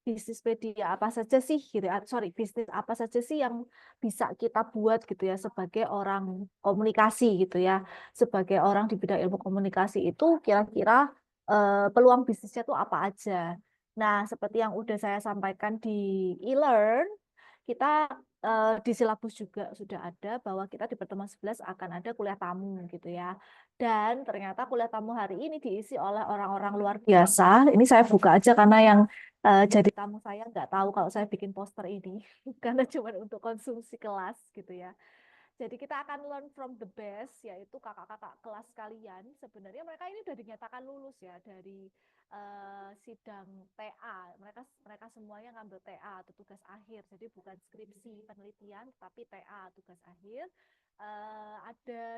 bisnis media apa saja sih gitu ya. Sorry, bisnis apa saja sih yang bisa kita buat gitu ya sebagai orang komunikasi gitu ya. Sebagai orang di bidang ilmu komunikasi itu kira-kira peluang bisnisnya tuh apa aja. Nah, seperti yang udah saya sampaikan di e-learn, kita di silabus juga sudah ada bahwa kita di pertemuan 11 akan ada kuliah tamu gitu ya. Dan ternyata kuliah tamu hari ini diisi oleh orang-orang luar biasa. Ini saya buka aja karena yang jadi tamu saya nggak tahu kalau saya bikin poster ini karena cuma untuk konsumsi kelas gitu ya. Jadi kita akan learn from the best, yaitu kakak-kakak kelas kalian. Sebenarnya mereka ini sudah dinyatakan lulus ya dari sidang TA. Mereka semuanya ngambil TA atau tugas akhir. Jadi bukan skripsi penelitian, tapi TA tugas akhir.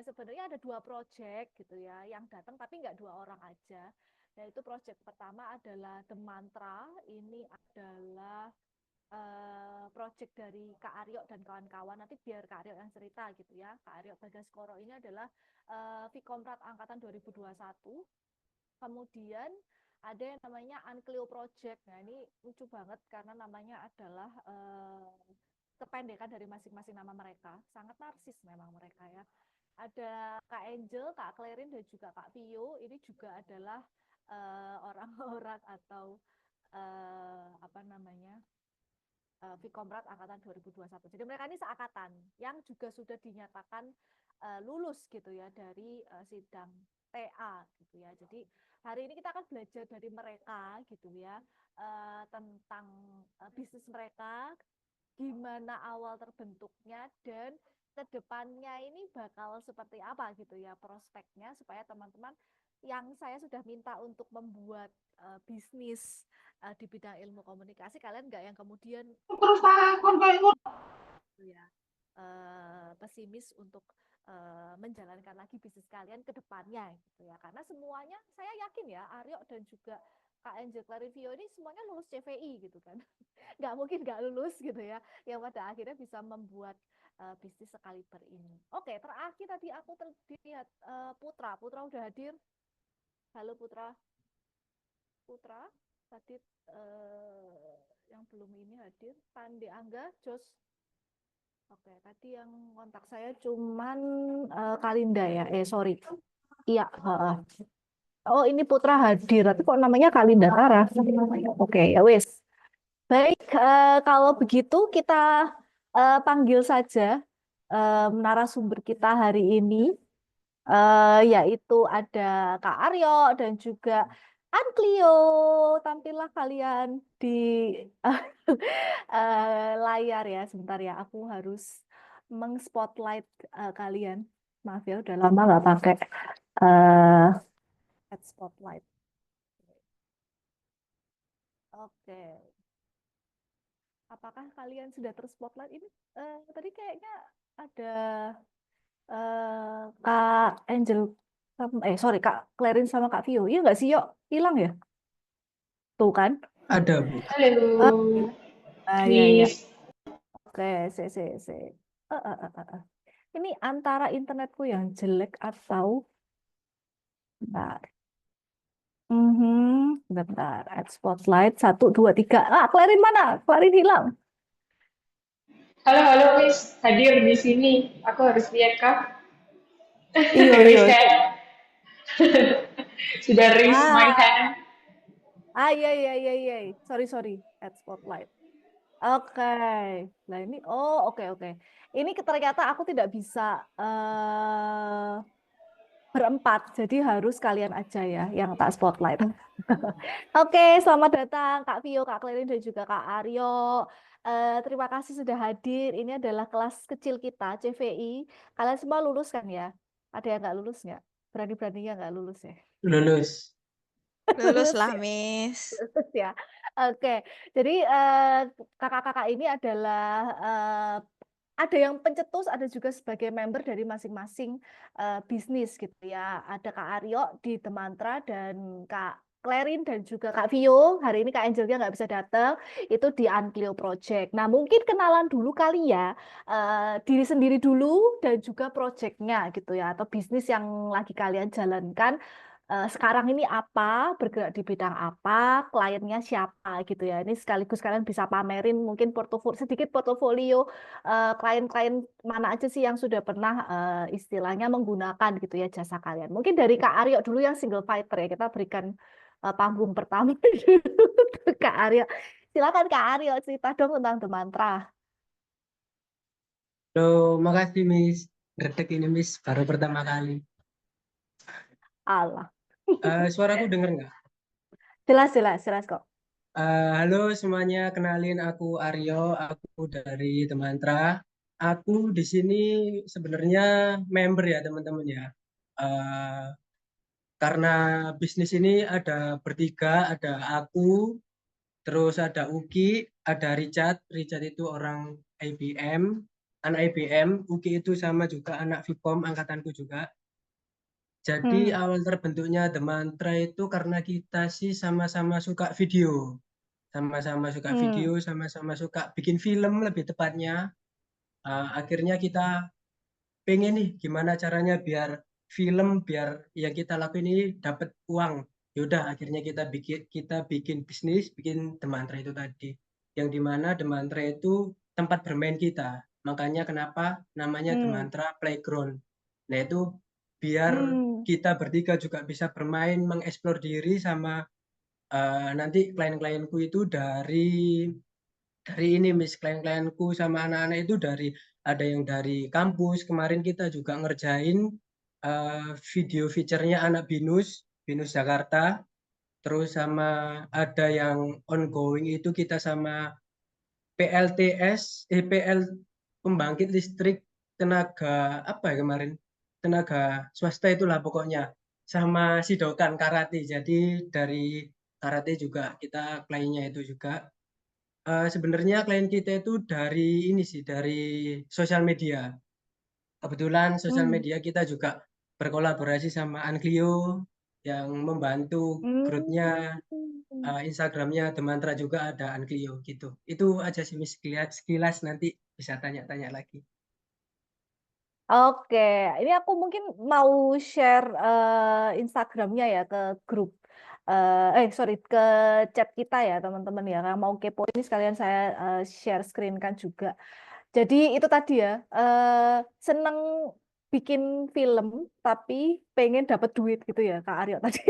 Sebenarnya ada 2 proyek gitu ya yang datang, tapi nggak 2 orang aja. Yaitu proyek pertama adalah The Mantra. Ini adalah project dari Kak Aryo dan kawan-kawan. Nanti biar Kak Aryo yang cerita gitu ya. Kak Aryo Bagaskoro ini adalah Vkomrat angkatan 2021. Kemudian ada yang namanya Uncleo Project. Nah, ini lucu banget karena namanya adalah kependekan dari masing-masing nama mereka. Sangat narsis memang mereka ya. Ada Kak Angel, Kak Clarin, dan juga Kak Pio. Ini juga adalah orang-orang atau apa namanya Vkomrat angkatan 2021. Jadi mereka ini seangkatan yang juga sudah dinyatakan lulus gitu ya dari sidang TA gitu ya. Jadi hari ini kita akan belajar dari mereka gitu ya tentang bisnis mereka, gimana awal terbentuknya dan kedepannya ini bakal seperti apa gitu ya prospeknya supaya teman-teman yang saya sudah minta untuk membuat bisnis di bidang ilmu komunikasi kalian nggak yang kemudian Terus takon kayak ya pesimis untuk menjalankan lagi bisnis kalian ke depannya gitu ya karena semuanya saya yakin ya Aryo dan juga Kak Angel Clarivio ini semuanya lulus CVI gitu kan nggak mungkin nggak lulus gitu ya yang pada akhirnya bisa membuat bisnis sekaliber ini. Oke, terakhir tadi aku terlihat Putra udah hadir. Halo Putra. Putra tadi yang belum ini hadir. Pandi Angga, Jos. Oke, tadi yang kontak saya cuman Kalinda ya. Sorry. Iya. Oh, ini Putra hadir. Tapi kok namanya Kalinda Tara? Oke, ya wes. Baik, kalau begitu kita panggil saja narasumber kita hari ini, yaitu ada Kak Aryo dan juga Anklio. Tampillah kalian di layar ya. Sebentar ya, aku harus mengspotlight kalian. Maaf ya, udah lama nggak pakai add spotlight. Oke. Apakah kalian sudah terspotlight ini? Tadi kayaknya ada Kak Angel, sorry Kak Clarin sama Kak Vio. Iya nggak sih, yuk hilang ya? Tuh kan? Ada, Bu. Ah, halo, iya iya. Miss. Oke, se. Ini antara internetku yang jelek atau bentar. Bentar. Add spotlight 1, 2, 3. Clarin mana? Clarin hilang. Halo, halo, Miss. Hadir di sini. Aku harus lihat kah? Iyo iyo. Raise hand. Sudah raise my Ah, hand. iya. Sorry. Add spotlight. Oke, nah ini, oke. Ini ternyata aku tidak bisa berempat, jadi harus kalian aja ya yang tak spotlight. Oke, selamat datang Kak Vio, Kak Klerin, dan juga Kak Aryo. Terima kasih sudah hadir. Ini adalah kelas kecil kita, CVI. Kalian semua lulus kan ya? Ada yang nggak lulus nggak? Berani-beraninya nggak lulus ya? Lulus. Lulus Lulus lah, ya? Miss. Lulus ya. Oke, jadi kakak-kakak ini adalah ada yang pencetus, ada juga sebagai member dari masing-masing bisnis gitu ya. Ada Kak Aryo di The Mantra dan Kak Clarin dan juga Kak Vio. Hari ini Kak Angelnya nggak bisa datang, itu di Uncleo Project. Nah, mungkin kenalan dulu kali ya, diri sendiri dulu dan juga projectnya gitu ya, atau bisnis yang lagi kalian jalankan. sekarang ini apa, bergerak di bidang apa, kliennya siapa gitu ya. Ini sekaligus kalian bisa pamerin mungkin sedikit portofolio klien-klien mana aja sih yang sudah pernah istilahnya menggunakan gitu ya jasa kalian. Mungkin dari Kak Aryo dulu yang single fighter ya, kita berikan panggung pertama dulu ke Kak Aryo. Silakan Kak Aryo cerita dong tentang The Mantra. Halo, makasih Miss. Gredek ini Miss, baru pertama kali. Allah. Suaraku denger nggak? Jelas, jelas, jelas kok. Halo semuanya, kenalin aku Aryo, aku dari The Mantra. Aku di sini sebenarnya member ya teman-teman ya. Eh, karena bisnis ini ada bertiga, ada aku, terus ada Uki, ada Richard. Richard itu orang IBM, anak IBM. Uki itu sama juga anak Vkom, angkatanku juga. Jadi Hmm. awal terbentuknya The Mantra itu karena kita sih sama-sama suka video. Sama-sama suka Hmm. video, sama-sama suka bikin film lebih tepatnya. Akhirnya kita pengen nih gimana caranya biar film, biar yang kita lakuin ini dapat uang. Yaudah, akhirnya kita bikin bisnis, bikin The Mantra itu tadi. Yang dimana The Mantra itu tempat bermain kita. Makanya kenapa namanya The Hmm. Mantra Playground. Nah itu biar Hmm. kita bertiga juga bisa bermain, mengeksplor diri sama nanti klien-klienku itu dari ini Miss, klien-klienku sama anak-anak itu ada yang dari kampus. Kemarin kita juga ngerjain video feature-nya anak Binus Jakarta. Terus sama ada yang ongoing itu kita sama PL pembangkit listrik tenaga apa ya kemarin? Tenaga swasta itulah pokoknya. Sama Sidokan Karate. Jadi dari karate juga kita kliennya itu juga. Sebenarnya klien kita itu dari ini sih, dari sosial media. Kebetulan sosial Hmm. media kita juga berkolaborasi sama Anklio yang membantu grupnya, Hmm. Instagramnya The Mantra juga ada Anklio gitu. Itu aja sih Miss, sekilas nanti bisa tanya-tanya lagi. Oke, ini aku mungkin mau share Instagramnya ya ke grup. Sorry, ke chat kita ya teman-teman ya. Yang mau kepo ini sekalian saya share screen kan juga. Jadi itu tadi ya, seneng bikin film tapi pengen dapat duit gitu ya Kak Aryo tadi.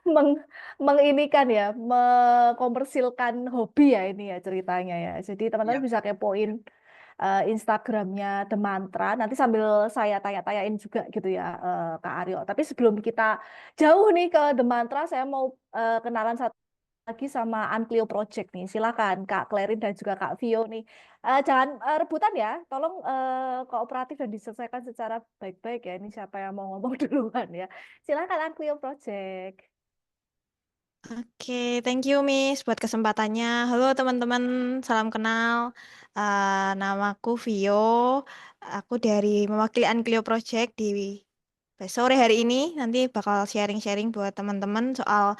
meng menginikan ya, mengkomersilkan hobi ya ini ya ceritanya ya. Jadi teman-teman Iya. bisa kepoin Instagramnya The Mantra. Nanti sambil saya tanya-tanyain juga gitu ya Kak Aryo. Tapi sebelum kita jauh nih ke The Mantra, saya mau kenalan satu lagi sama Uncleo Project nih. Silakan Kak Clarin dan juga Kak Vio nih. Jangan rebutan ya. Tolong kooperatif dan diselesaikan secara baik-baik ya. Ini siapa yang mau ngomong duluan ya. Silakan Uncleo Project. Oke, thank you Miss buat kesempatannya. Halo teman-teman, salam kenal. Namaku Vio. Aku dari mewakili Uncleo Project di sore hari ini. Nanti bakal sharing-sharing buat teman-teman soal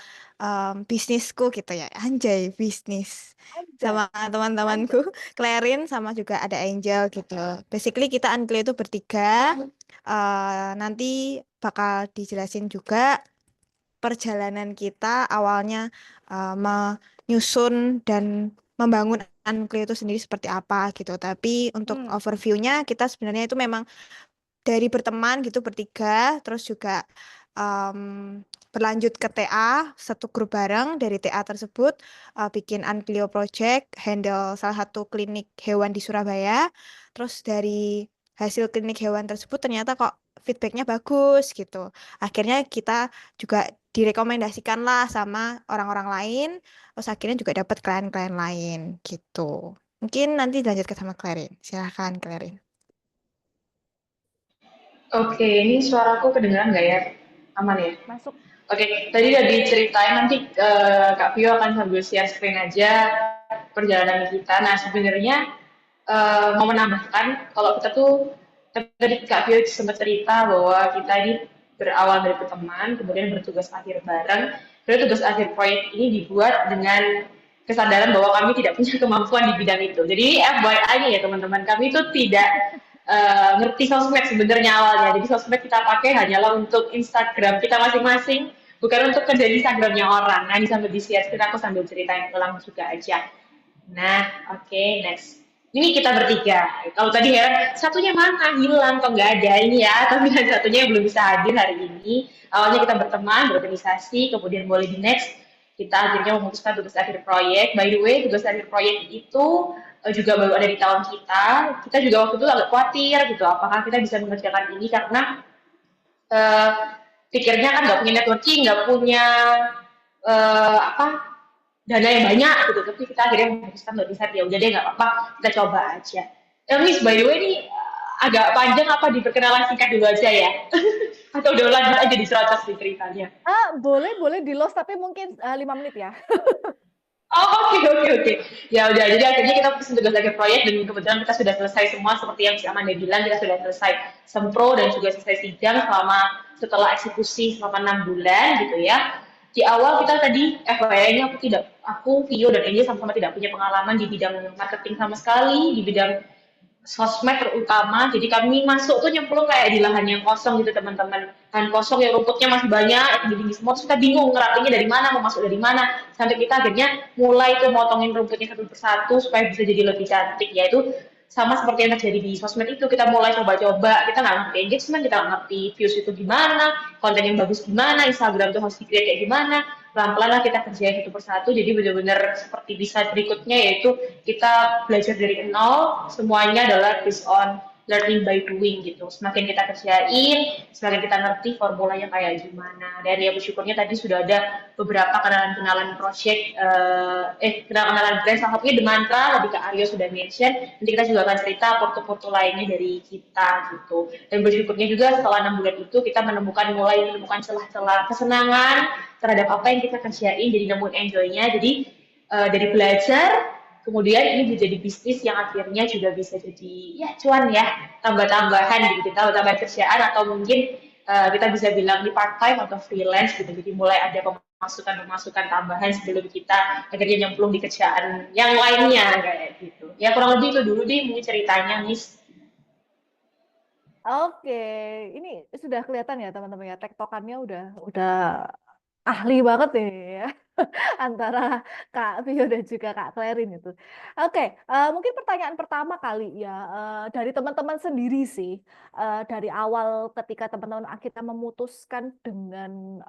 bisnisku gitu ya. Anjay, bisnis. Anjay. Sama teman-temanku, Anjay. Clarin sama juga ada Angel gitu. Basically kita Uncleo itu bertiga. Nanti bakal dijelasin juga perjalanan kita awalnya menyusun dan membangun Unclear itu sendiri seperti apa gitu. Tapi untuk Hmm. overview-nya kita sebenarnya itu memang dari berteman gitu bertiga, terus juga em, berlanjut ke TA, satu grup bareng dari TA tersebut bikin Uncleo Project, handle salah satu klinik hewan di Surabaya. Terus dari hasil klinik hewan tersebut ternyata kok feedbacknya bagus gitu. Akhirnya kita juga direkomendasikan lah sama orang-orang lain, terus akhirnya juga dapat klien-klien lain gitu. Mungkin nanti lanjut ke sama Clarin. Silahkan Clarin. Oke, ini suaraku kedengeran nggak ya? Aman ya? Masuk. Oke, tadi udah diceritain, nanti Kak Pio akan sambil share screen aja perjalanan kita. Nah, sebenarnya mau menambahkan, kalau kita tuh, tadi Kak Pio sempat cerita bahwa kita ini berawal dari teman, kemudian bertugas akhir bareng. Kemudian tugas akhir proyek ini dibuat dengan kesadaran bahwa kami tidak punya kemampuan di bidang itu. Jadi FYI-nya ya teman-teman, kami itu tidak ngerti sosmed sebenarnya awalnya. Jadi sosmed kita pakai hanyalah untuk Instagram kita masing-masing, bukan untuk kerja di Instagramnya orang. Nah, ini sambil di-share, aku sambil ceritain ulang juga aja. Nah, oke, next. Ini kita bertiga. Kalau tadi ya, satunya mana? Hilang, kok nggak ada ini ya. Tapi yang satunya yang belum bisa hadir hari ini. Awalnya kita berteman, berorganisasi, kemudian boleh di next. Kita akhirnya memutuskan tugas akhir proyek. By the way, tugas akhir proyek itu juga baru ada di tahun kita. Kita juga waktu itu agak khawatir gitu, apakah kita bisa mengerjakan ini karena uh, pikirnya kan nggak punya networking, nggak punya dana yang banyak gitu, tapi kita akhirnya memutuskan untuk bisa, ya udah deh nggak apa-apa, kita coba aja. Miss, by the way ini agak panjang, apa diperkenalan singkat dulu aja ya? Atau udah lanjut aja diserocos di ceritanya? Boleh di loss, tapi mungkin 5 menit ya. Oh, oke. Ya udah, jadi akhirnya kita pesen tugas akhir proyek dan kebetulan kita sudah selesai semua seperti yang si Amanda bilang, kita sudah selesai sempro dan juga selesai sidang setelah eksekusi selama 6 bulan gitu ya. Di awal kita tadi FYI-nya aku, Vio dan Angel sama-sama tidak punya pengalaman di bidang marketing sama sekali, di bidang sosmed terutama. Jadi kami masuk tuh nyemplung kayak di lahan yang kosong gitu teman-teman, lahan kosong yang rumputnya masih banyak, tinggi-tinggi semua. Terus kita bingung ngerapinya dari mana, mau masuk dari mana, sampai kita akhirnya mulai tuh motongin rumputnya satu persatu supaya bisa jadi lebih cantik. Yaitu sama seperti yang terjadi di sosmed itu, kita mulai coba-coba, kita nggak ngerti engagement, kita nggak ngerti views itu gimana, konten yang bagus gimana, Instagram tuh harus di-create kayak gimana. Pelan-pelan lah kita kerjain satu persatu, jadi benar-benar seperti bisa berikutnya, yaitu kita belajar dari nol, semuanya adalah based on learning by doing gitu. Semakin kita kerjain, semakin kita ngerti formulanya kayak gimana. Dan ya bersyukurnya tadi sudah ada beberapa kenalan-kenalan project, kenalan-kenalan brand, salah satunya The Mantra, lebih ke Aryo sudah mention. Nanti kita juga akan cerita porto-porto lainnya dari kita gitu. Dan bersyukurnya juga setelah 6 bulan itu kita mulai menemukan celah-celah kesenangan terhadap apa yang kita kerjain, jadi nemuin enjoy-nya. Jadi dari belajar, kemudian ini menjadi bisnis yang akhirnya juga bisa jadi ya cuan ya, tambah-tambahan gitu, tambah-tambahan kerjaan, atau mungkin kita bisa bilang di part time atau freelance gitu. Jadi mulai ada pemasukan tambahan sebelum kita akhirnya nyemplung di kerjaan yang lainnya kayak gitu. Ya kurang lebih itu dulu deh mungkin ceritanya, Miss. Oke, ini sudah kelihatan ya teman-teman ya, tektokannya udah ahli banget nih ya. Antara Kak Vio dan juga Kak Clarin itu. Oke, mungkin pertanyaan pertama kali ya, dari teman-teman sendiri sih, dari awal ketika teman-teman akhirnya memutuskan dengan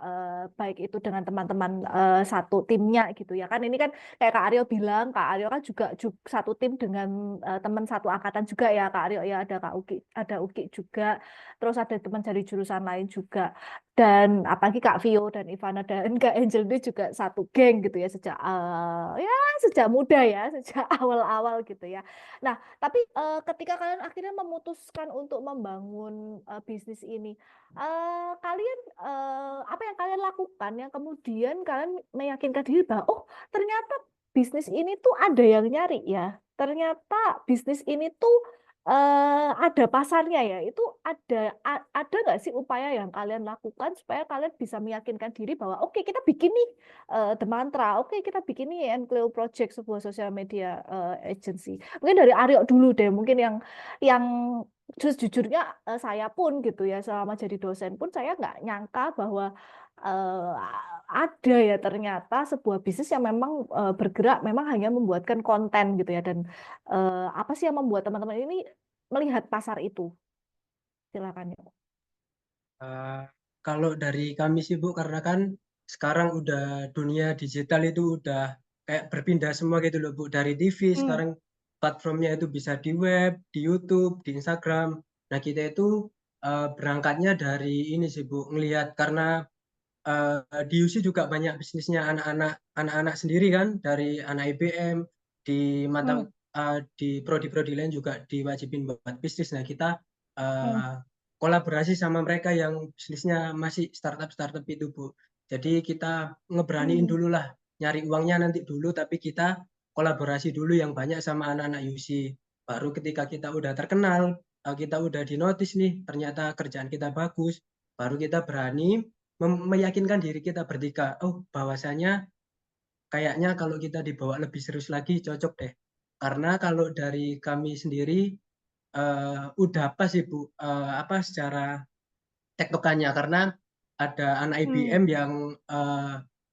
baik itu dengan teman-teman satu timnya gitu ya kan, ini kan kayak Kak Aryo bilang, Kak Aryo kan juga satu tim dengan teman satu angkatan juga ya Kak Aryo ya, ada Kak Uki, ada Uki juga, terus ada teman dari jurusan lain juga. Dan apalagi Kak Vio dan Ivana dan Kak Angel ini juga satu geng gitu ya sejak muda ya, sejak awal-awal gitu ya. Nah, tapi ketika kalian akhirnya memutuskan untuk membangun bisnis ini, kalian apa yang kalian lakukan yang kemudian kalian meyakinkan diri bahwa oh ternyata bisnis ini tuh ada yang nyari ya, ternyata bisnis ini tuh ada pasarnya ya, itu ada nggak sih upaya yang kalian lakukan supaya kalian bisa meyakinkan diri bahwa oke, kita bikin nih The Mantra, oke kita bikin nih Encleo Project, sebuah sosial media agency. Mungkin dari Aryo dulu deh, mungkin yang jujurnya saya pun gitu ya, selama jadi dosen pun saya nggak nyangka bahwa ada ya ternyata sebuah bisnis yang memang bergerak memang hanya membuatkan konten gitu ya, dan apa sih yang membuat teman-teman ini melihat pasar itu? Silakan ya. Kalau dari kami sih Bu, karena kan sekarang udah dunia digital itu udah kayak berpindah semua gitu loh Bu, dari TV sekarang platformnya itu bisa di web, di YouTube, di Instagram. Nah kita itu berangkatnya dari ini sih Bu, ngelihat karena di UC juga banyak bisnisnya anak-anak sendiri kan, dari anak IBM, di di prodi-prodi lain juga diwajibin buat bisnis. Nah kita kolaborasi sama mereka yang bisnisnya masih startup itu Bu. Jadi kita ngeberaniin dulu lah, nyari uangnya nanti dulu, tapi kita kolaborasi dulu yang banyak sama anak-anak UC. Baru ketika kita udah terkenal, kita udah dinotis nih, ternyata kerjaan kita bagus, baru kita berani meyakinkan diri kita bertiga, oh bahwasanya kayaknya kalau kita dibawa lebih serius lagi cocok deh. Karena kalau dari kami sendiri udah apa sih Bu, apa secara tektokannya, karena ada anak IBM yang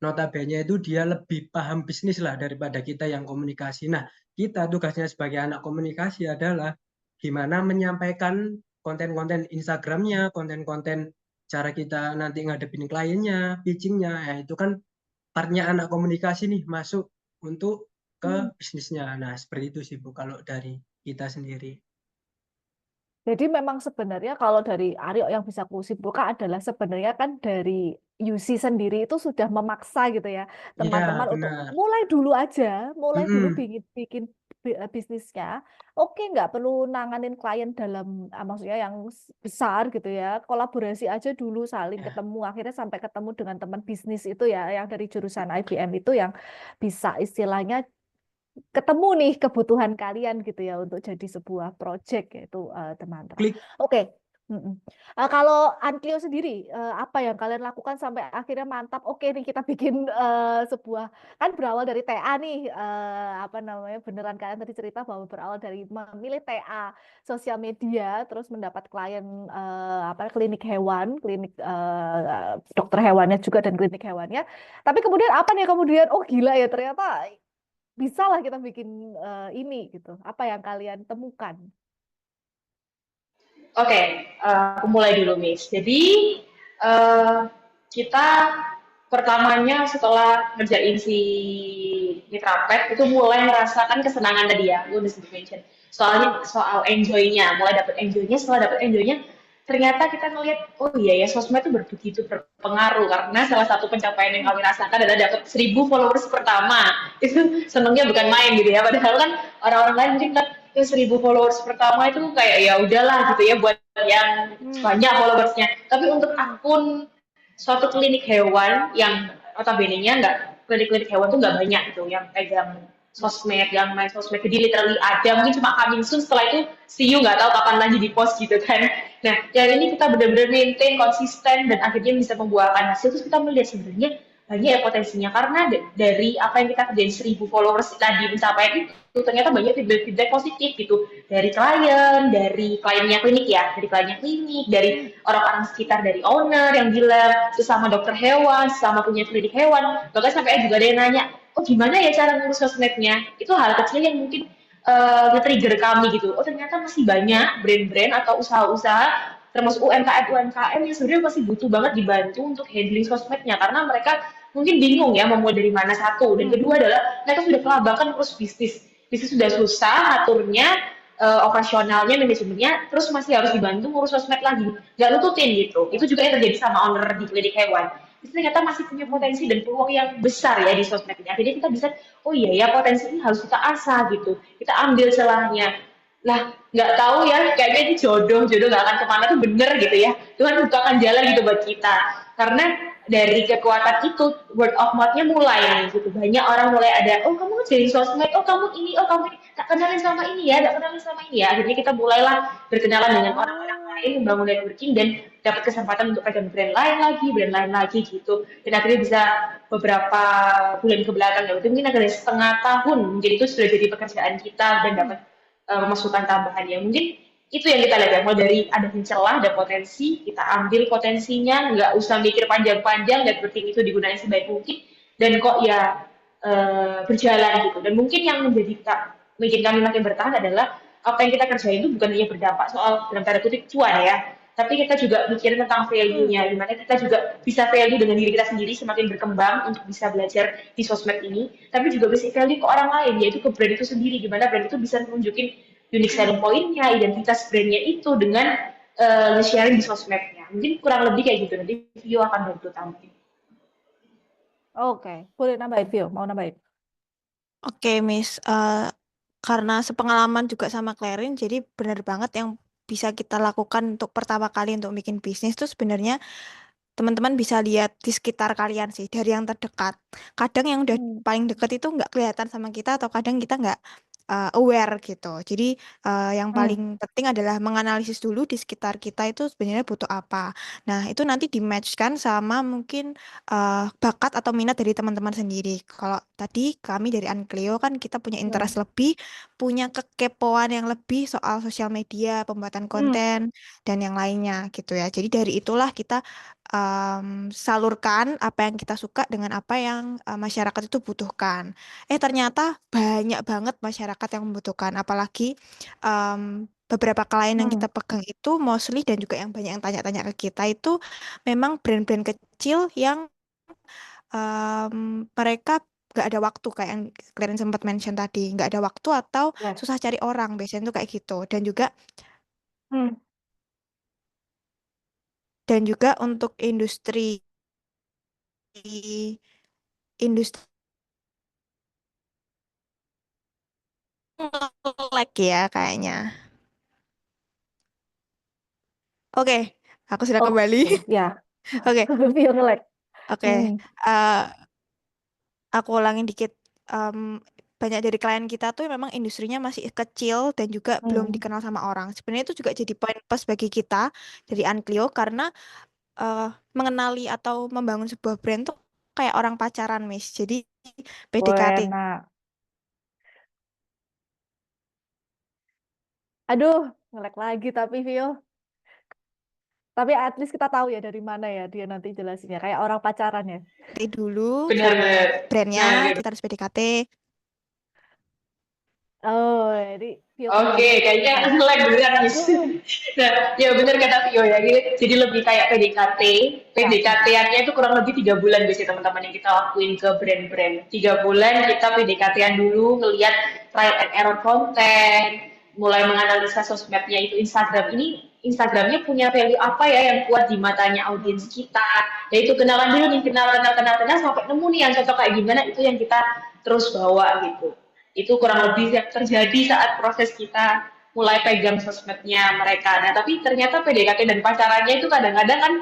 notabene itu dia lebih paham bisnis lah daripada kita yang komunikasi. Nah, kita tugasnya sebagai anak komunikasi adalah gimana menyampaikan konten-konten Instagramnya, konten-konten cara kita nanti ngadepin kliennya, pitchingnya, ya itu kan partnya anak komunikasi nih masuk untuk ke bisnisnya. Nah, seperti itu sih Bu kalau dari kita sendiri. Jadi memang sebenarnya kalau dari Aryo yang bisa aku simpulkan adalah sebenarnya kan dari Yusi sendiri itu sudah memaksa gitu ya Iya, teman-teman untuk benar. mulai dulu aja, mulai dulu Mm-mm. bikin bisnisnya. Oke, nggak perlu nanganin klien dalam maksudnya yang besar gitu ya. Kolaborasi aja dulu, saling Ya. ketemu, akhirnya sampai ketemu dengan teman bisnis itu ya yang dari jurusan IBM itu yang bisa istilahnya ketemu nih kebutuhan kalian gitu ya untuk jadi sebuah project yaitu Temantra. Klik. Oke. Kalau Anklio sendiri apa yang kalian lakukan sampai akhirnya mantap? Oke nih kita bikin sebuah kan berawal dari TA nih apa namanya beneran kalian tadi cerita bahwa berawal dari memilih TA sosial media terus mendapat klien apa klinik hewan, klinik dokter hewannya juga dan klinik hewannya. Tapi kemudian apa nih kemudian oh gila ya ternyata bisa lah kita bikin ini gitu. Apa yang kalian temukan? Oke, aku mulai dulu, Miss. Jadi, eh, kita pertamanya setelah ngerjain si Mitra Pet, itu mulai merasakan kesenangan tadi ya, lu udah sempat mention. Soalnya soal enjoy-nya, mulai dapet enjoy-nya, setelah dapet enjoy-nya, ternyata kita ngeliat, oh iya ya, sosmed itu begitu berpengaruh, karena salah satu pencapaian yang kami rasakan adalah dapet 1.000 followers pertama. Itu senengnya bukan main gitu ya, padahal kan orang-orang lain mungkin kan 1.000 followers pertama itu kayak ya udahlah gitu ya buat yang banyak followersnya. Tapi untuk akun suatu klinik hewan yang notabene-nya nggak klinik-klinik hewan tuh nggak banyak gitu yang pegang sosmed, yang main sosmed. Jadi literally ada mungkin cuma coming soon, setelah itu see you nggak tahu kapan lagi di post gitu kan. Nah, yang ini kita benar-benar maintain konsisten dan akhirnya bisa membuahkan hasil. Terus kita melihat sebenarnya banyak ya potensinya karena dari apa yang kita kerjain 1.000 followers tadi mencapai itu ternyata banyak feedback positif gitu dari kliennya klinik ya, dari kliennya klinik, dari orang-orang sekitar, dari owner yang bilang sesama dokter hewan, sesama punya klinik hewan, bahkan sampai juga ada yang nanya, oh gimana ya cara ngurus sosmednya? Itu hal kecil yang mungkin nge-trigger kami gitu. Oh ternyata masih banyak brand-brand atau usaha-usaha termasuk UMKM yang sebenarnya masih butuh banget dibantu untuk handling sosmednya karena mereka mungkin bingung ya mau mulai dari mana satu dan kedua adalah mereka sudah kelabakan terus bisnis sudah susah aturnya operasionalnya manajemennya terus masih harus dibantu ngurus sosmed lagi nggak nututin gitu itu juga yang terjadi sama owner di klinik hewan itu ternyata masih punya potensi dan peluang yang besar ya di sosmed ini akhirnya kita bisa oh iya ya potensi ini harus kita asah gitu kita ambil celahnya. Nah, nggak tahu ya, kayaknya ini jodoh nggak akan kemana tuh bener gitu ya. Tuhan bukakan jalan gitu buat kita. Karena dari kekuatan itu, word of mouth-nya mulai gitu. Banyak orang mulai ada, oh kamu jadi sosmed, oh kamu ini, oh kamu ini. Tak kenalin sama ini ya, tak kenalin sama ini ya. Akhirnya kita mulailah berkenalan dengan orang-orang lain, membangun networking, dan dapat kesempatan untuk pegang brand lain lagi gitu. Dan akhirnya bisa beberapa bulan ke belakang, ya mungkin agak setengah tahun, jadi itu sudah jadi pekerjaan kita dan dapat masukan tambahan ya mungkin itu yang kita lihat ya mulai dari ada celah ada potensi kita ambil potensinya nggak usah mikir panjang-panjang dan penting itu digunakan sebaik mungkin dan kok ya berjalan gitu dan mungkin yang bikin kami makin bertahan adalah apa yang kita kerjain itu bukan hanya berdampak soal dalam tanda kutip cuan ya tapi kita juga mikirin tentang value-nya gimana kita juga bisa value dengan diri kita sendiri semakin berkembang untuk bisa belajar di sosmed ini tapi juga bisa value ke orang lain yaitu ke brand itu sendiri gimana brand itu bisa menunjukin unique selling point-nya identitas brandnya itu dengan sharing di sosmednya mungkin kurang lebih kayak gitu nanti Vio akan bantu tambahin. Oke, boleh nambahin Vio, mau nambahin? Oke, Miss. Karena sepengalaman juga sama Clarin, jadi benar banget yang bisa kita lakukan untuk pertama kali untuk bikin bisnis tuh sebenarnya teman-teman bisa lihat di sekitar kalian sih, dari yang terdekat. Kadang yang udah paling dekat itu nggak kelihatan sama kita, atau kadang kita aware gitu. Jadi yang Hmm. paling penting adalah menganalisis dulu di sekitar kita itu sebenarnya butuh apa. Nah, itu nanti di-match-kan sama mungkin bakat atau minat dari teman-teman sendiri. Kalau tadi kami dari Uncleo kan kita punya interest lebih, punya kekepoan yang lebih soal sosial media, pembuatan konten, dan yang lainnya gitu ya. Jadi dari itulah kita salurkan apa yang kita suka dengan apa yang masyarakat itu butuhkan. Ternyata banyak banget masyarakat yang membutuhkan, apalagi beberapa klien yang kita pegang itu mostly dan juga yang banyak yang tanya-tanya ke kita itu memang brand-brand kecil yang mereka nggak ada waktu kayak yang kalian sempat mention tadi, nggak ada waktu atau Yes. susah cari orang, biasanya tuh kayak gitu. Dan juga untuk industri lag ya kayaknya. Oke, aku sudah kembali. Oke, ya. Oke, Vio nge-lag. oke. Eh, aku ulangin dikit. Banyak dari klien kita tuh memang industrinya masih kecil dan juga belum dikenal sama orang. Sebenarnya itu juga jadi poin plus bagi kita dari Uncleo karena mengenali atau membangun sebuah brand tuh kayak orang pacaran, Miss. Jadi PDKT. Enak. Aduh, nge-lag lagi tapi Vio. Tapi at least kita tahu ya dari mana ya dia nanti jelasinnya. Kayak orang pacaran ya. Dulu sama Benar-benar. brandnya Nah, kita harus PDKT. Oh, jadi Vio oke, kembali. kayaknya lag beneran, Miss. Nah, ya bener kata Vio ya. Jadi lebih kayak PDKT. PDKT-annya itu kurang lebih 3 bulan biasanya teman-teman yang kita lakuin ke brand-brand. 3 bulan kita PDKT-an dulu, ngelihat trial and error konten, mulai menganalisa sosmednya itu Instagram ini. Instagramnya punya value apa ya yang kuat di matanya audiens kita. Ya itu kenalan dulu nih, kenal sampai nemu nih yang cocok kayak gimana, itu yang kita terus bawa gitu. Itu kurang lebih yang terjadi saat proses kita mulai pegang sosmednya mereka. Nah, tapi ternyata PDKT dan pacarannya itu kadang-kadang kan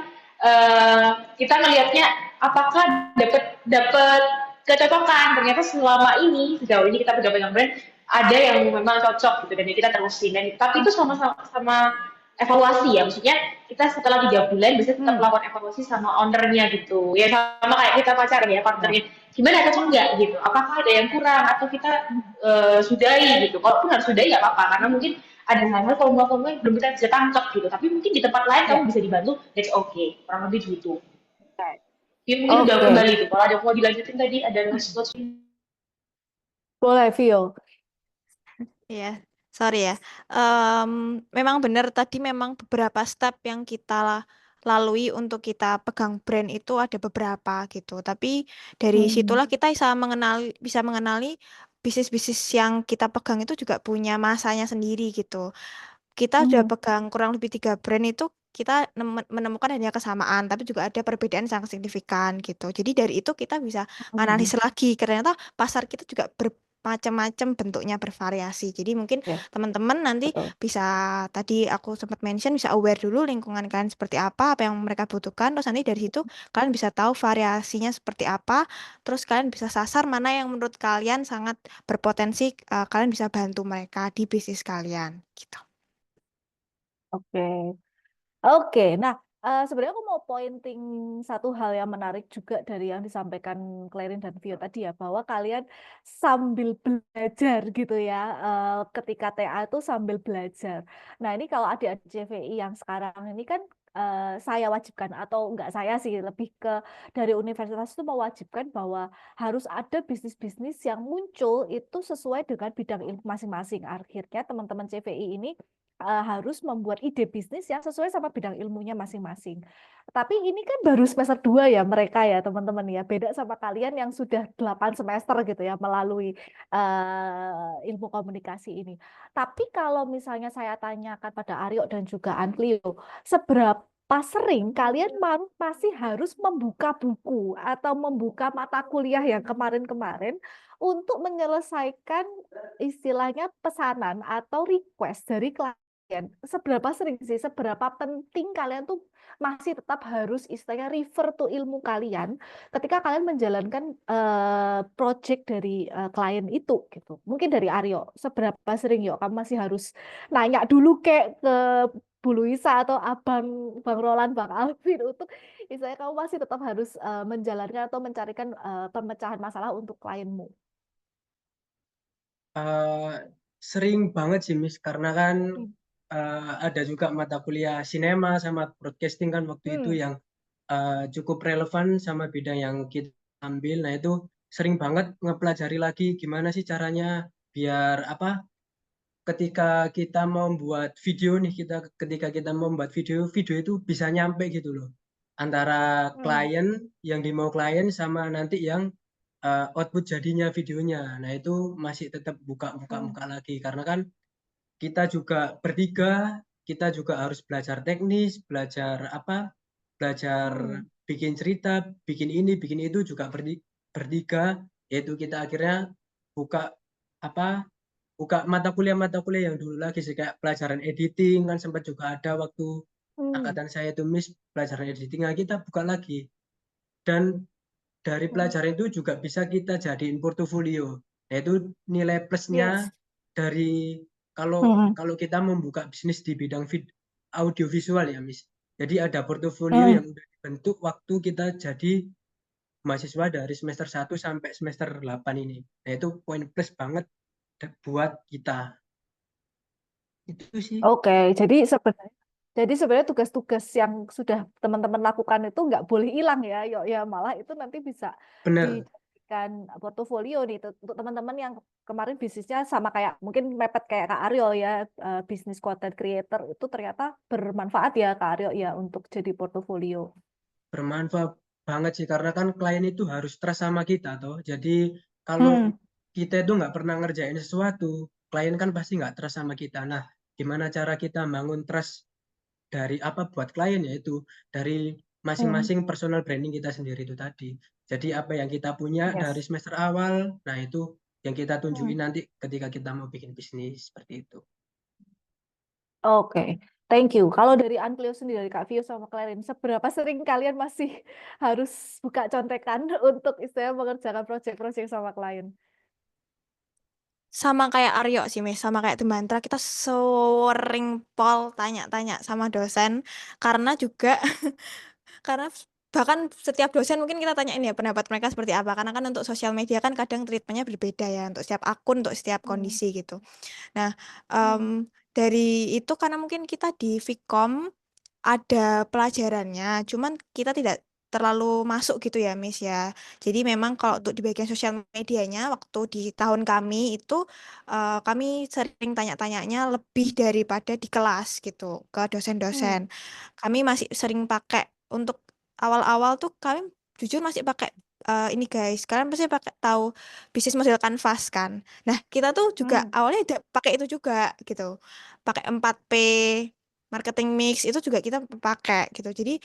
kita ngelihatnya apakah dapat kecocokan. Ternyata sejauh ini kita pegang brand ada yang memang cocok gitu dan kita terusin. Dan tapi itu sama evaluasi ya, maksudnya kita setelah 3 bulan bisa tetap melakukan evaluasi sama ownernya gitu. Ya sama kayak kita pacaran ya, partnernya gimana, cocok nggak gitu, apakah ada yang kurang atau kita sudahi gitu. Kalaupun harus sudahi nggak apa-apa karena mungkin ada hal-hal formula-formula yang belum kita bisa tangkap gitu, tapi mungkin di tempat lain kamu bisa dibantu, that's okay, kurang lebih gitu. Ya, mungkin udah kembali tuh, kalau ada mau dilanjutin tadi ada notes. Boleh, Vio. Iya, sorry ya. Memang benar tadi memang beberapa step yang kita lalui untuk kita pegang brand itu ada beberapa gitu. Tapi dari situlah kita bisa mengenali bisnis-bisnis yang kita pegang itu juga punya masanya sendiri gitu. Kita sudah pegang kurang lebih 3 brand itu kita menemukan hanya kesamaan, tapi juga ada perbedaan sangat signifikan gitu. Jadi dari itu kita bisa analisis lagi. Ternyata pasar kita juga bermacam-macam bentuknya bervariasi. Jadi mungkin teman-teman nanti bisa tadi aku sempat mention bisa aware dulu lingkungan kalian seperti apa yang mereka butuhkan. Terus nanti dari situ kalian bisa tahu variasinya seperti apa. Terus kalian bisa sasar mana yang menurut kalian sangat berpotensi kalian bisa bantu mereka di bisnis kalian gitu. Oke, nah sebenarnya aku mau pointing satu hal yang menarik juga dari yang disampaikan Clarin dan Vio tadi ya, bahwa kalian sambil belajar gitu ya, ketika TA itu sambil belajar. Nah ini kalau adik-adik CVI yang sekarang ini kan saya wajibkan, atau enggak saya sih, lebih ke dari universitas itu mewajibkan bahwa harus ada bisnis-bisnis yang muncul itu sesuai dengan bidang ilmu masing-masing. Akhirnya teman-teman CVI ini harus membuat ide bisnis yang sesuai sama bidang ilmunya masing-masing. Tapi ini kan baru semester 2 ya mereka ya teman-teman ya. Beda sama kalian yang sudah 8 semester gitu ya melalui ilmu komunikasi ini. Tapi kalau misalnya saya tanyakan pada Aryo dan juga Anklio, seberapa sering kalian masih harus membuka buku atau membuka mata kuliah yang kemarin-kemarin untuk menyelesaikan istilahnya pesanan atau request dari klien seberapa sering sih, seberapa penting kalian tuh masih tetap harus istilahnya refer to ilmu kalian ketika kalian menjalankan project dari klien itu gitu. Mungkin dari Aryo, seberapa sering yuk kamu masih harus nanya dulu kayak ke Bu Luisa atau Bang Roland, Bang Alvin untuk istilahnya kamu masih tetap harus menjalankan atau mencarikan pemecahan masalah untuk klienmu. Eh, sering banget sih, Miss, karena kan Hmm. ada juga mata kuliah sinema sama broadcasting kan waktu itu Hmm. yang cukup relevan sama bidang yang kita ambil. Nah, itu sering banget ngepelajari lagi gimana sih caranya biar apa ketika kita membuat video nih, ketika kita membuat video itu bisa nyampe gitu loh. Antara Hmm. klien yang dimau klien sama nanti yang output jadinya videonya. Nah, itu masih tetap Hmm. buka lagi karena kan kita juga bertiga, kita juga harus belajar teknis, belajar apa? Belajar Hmm. bikin cerita, bikin ini, bikin itu juga bertiga, yaitu kita akhirnya buka apa? Buka mata kuliah yang dulu lagi sih kayak pelajaran editing kan sempat juga ada waktu Hmm. angkatan saya itu Miss pelajaran editing. Nah, kita buka lagi dan dari Hmm. pelajaran itu juga bisa kita jadiin portofolio, yaitu nilai plusnya Yes. dari kalau Hmm. kalau kita membuka bisnis di bidang audiovisual ya, Miss. Jadi ada portofolio Hmm. yang udah dibentuk waktu kita jadi mahasiswa dari semester 1 sampai semester 8 ini. Nah, itu poin plus banget buat kita. Itu sih. Oke, jadi sebenarnya tugas-tugas yang sudah teman-teman lakukan itu nggak boleh hilang ya, yuk ya malah itu nanti bisa Bener. dijadikan portofolio nih untuk teman-teman yang kemarin bisnisnya sama kayak mungkin mepet kayak Kak Aryo ya, bisnis content creator itu ternyata bermanfaat ya Kak Aryo ya untuk jadi portofolio. Bermanfaat banget sih karena kan klien itu harus trust sama kita toh. Jadi kalau Hmm. kita itu nggak pernah ngerjain sesuatu, klien kan pasti nggak trust sama kita. Nah, gimana cara kita bangun trust dari apa buat klien yaitu dari Hmm. masing-masing personal branding kita sendiri itu tadi. Jadi apa yang kita punya dari Yes. semester awal, nah itu yang kita Hmm. tunjukin nanti ketika kita mau bikin bisnis seperti itu. Oke, thank you. Kalau dari Anklio sendiri, dari Kak Vio sama Clarin, seberapa sering kalian masih harus buka contekan untuk istilahnya mengerjakan proyek-proyek sama klien? Sama kayak Aryo sih, Mes, sama kayak Demantra, kita sering tanya-tanya sama dosen karena juga karena bahkan setiap dosen mungkin kita tanyain ya pendapat mereka seperti apa karena kan untuk sosial media kan kadang treatmentnya berbeda ya untuk setiap akun untuk setiap Hmm. kondisi gitu. Nah, Hmm. dari itu karena mungkin kita di Vkom ada pelajarannya, cuman kita tidak terlalu masuk gitu ya, Miss ya. Jadi memang kalau untuk di bagian sosial medianya, waktu di tahun kami itu kami sering tanya-tanyanya lebih daripada di kelas gitu ke Hmm. dosen-dosen. Kami masih sering pakai untuk awal-awal tuh kami jujur masih pakai ini guys, kalian pasti pakai tahu bisnis model Canvas kan. Nah, kita tuh juga Hmm. awalnya pakai itu juga gitu. Pakai 4P marketing mix itu juga kita pakai gitu. Jadi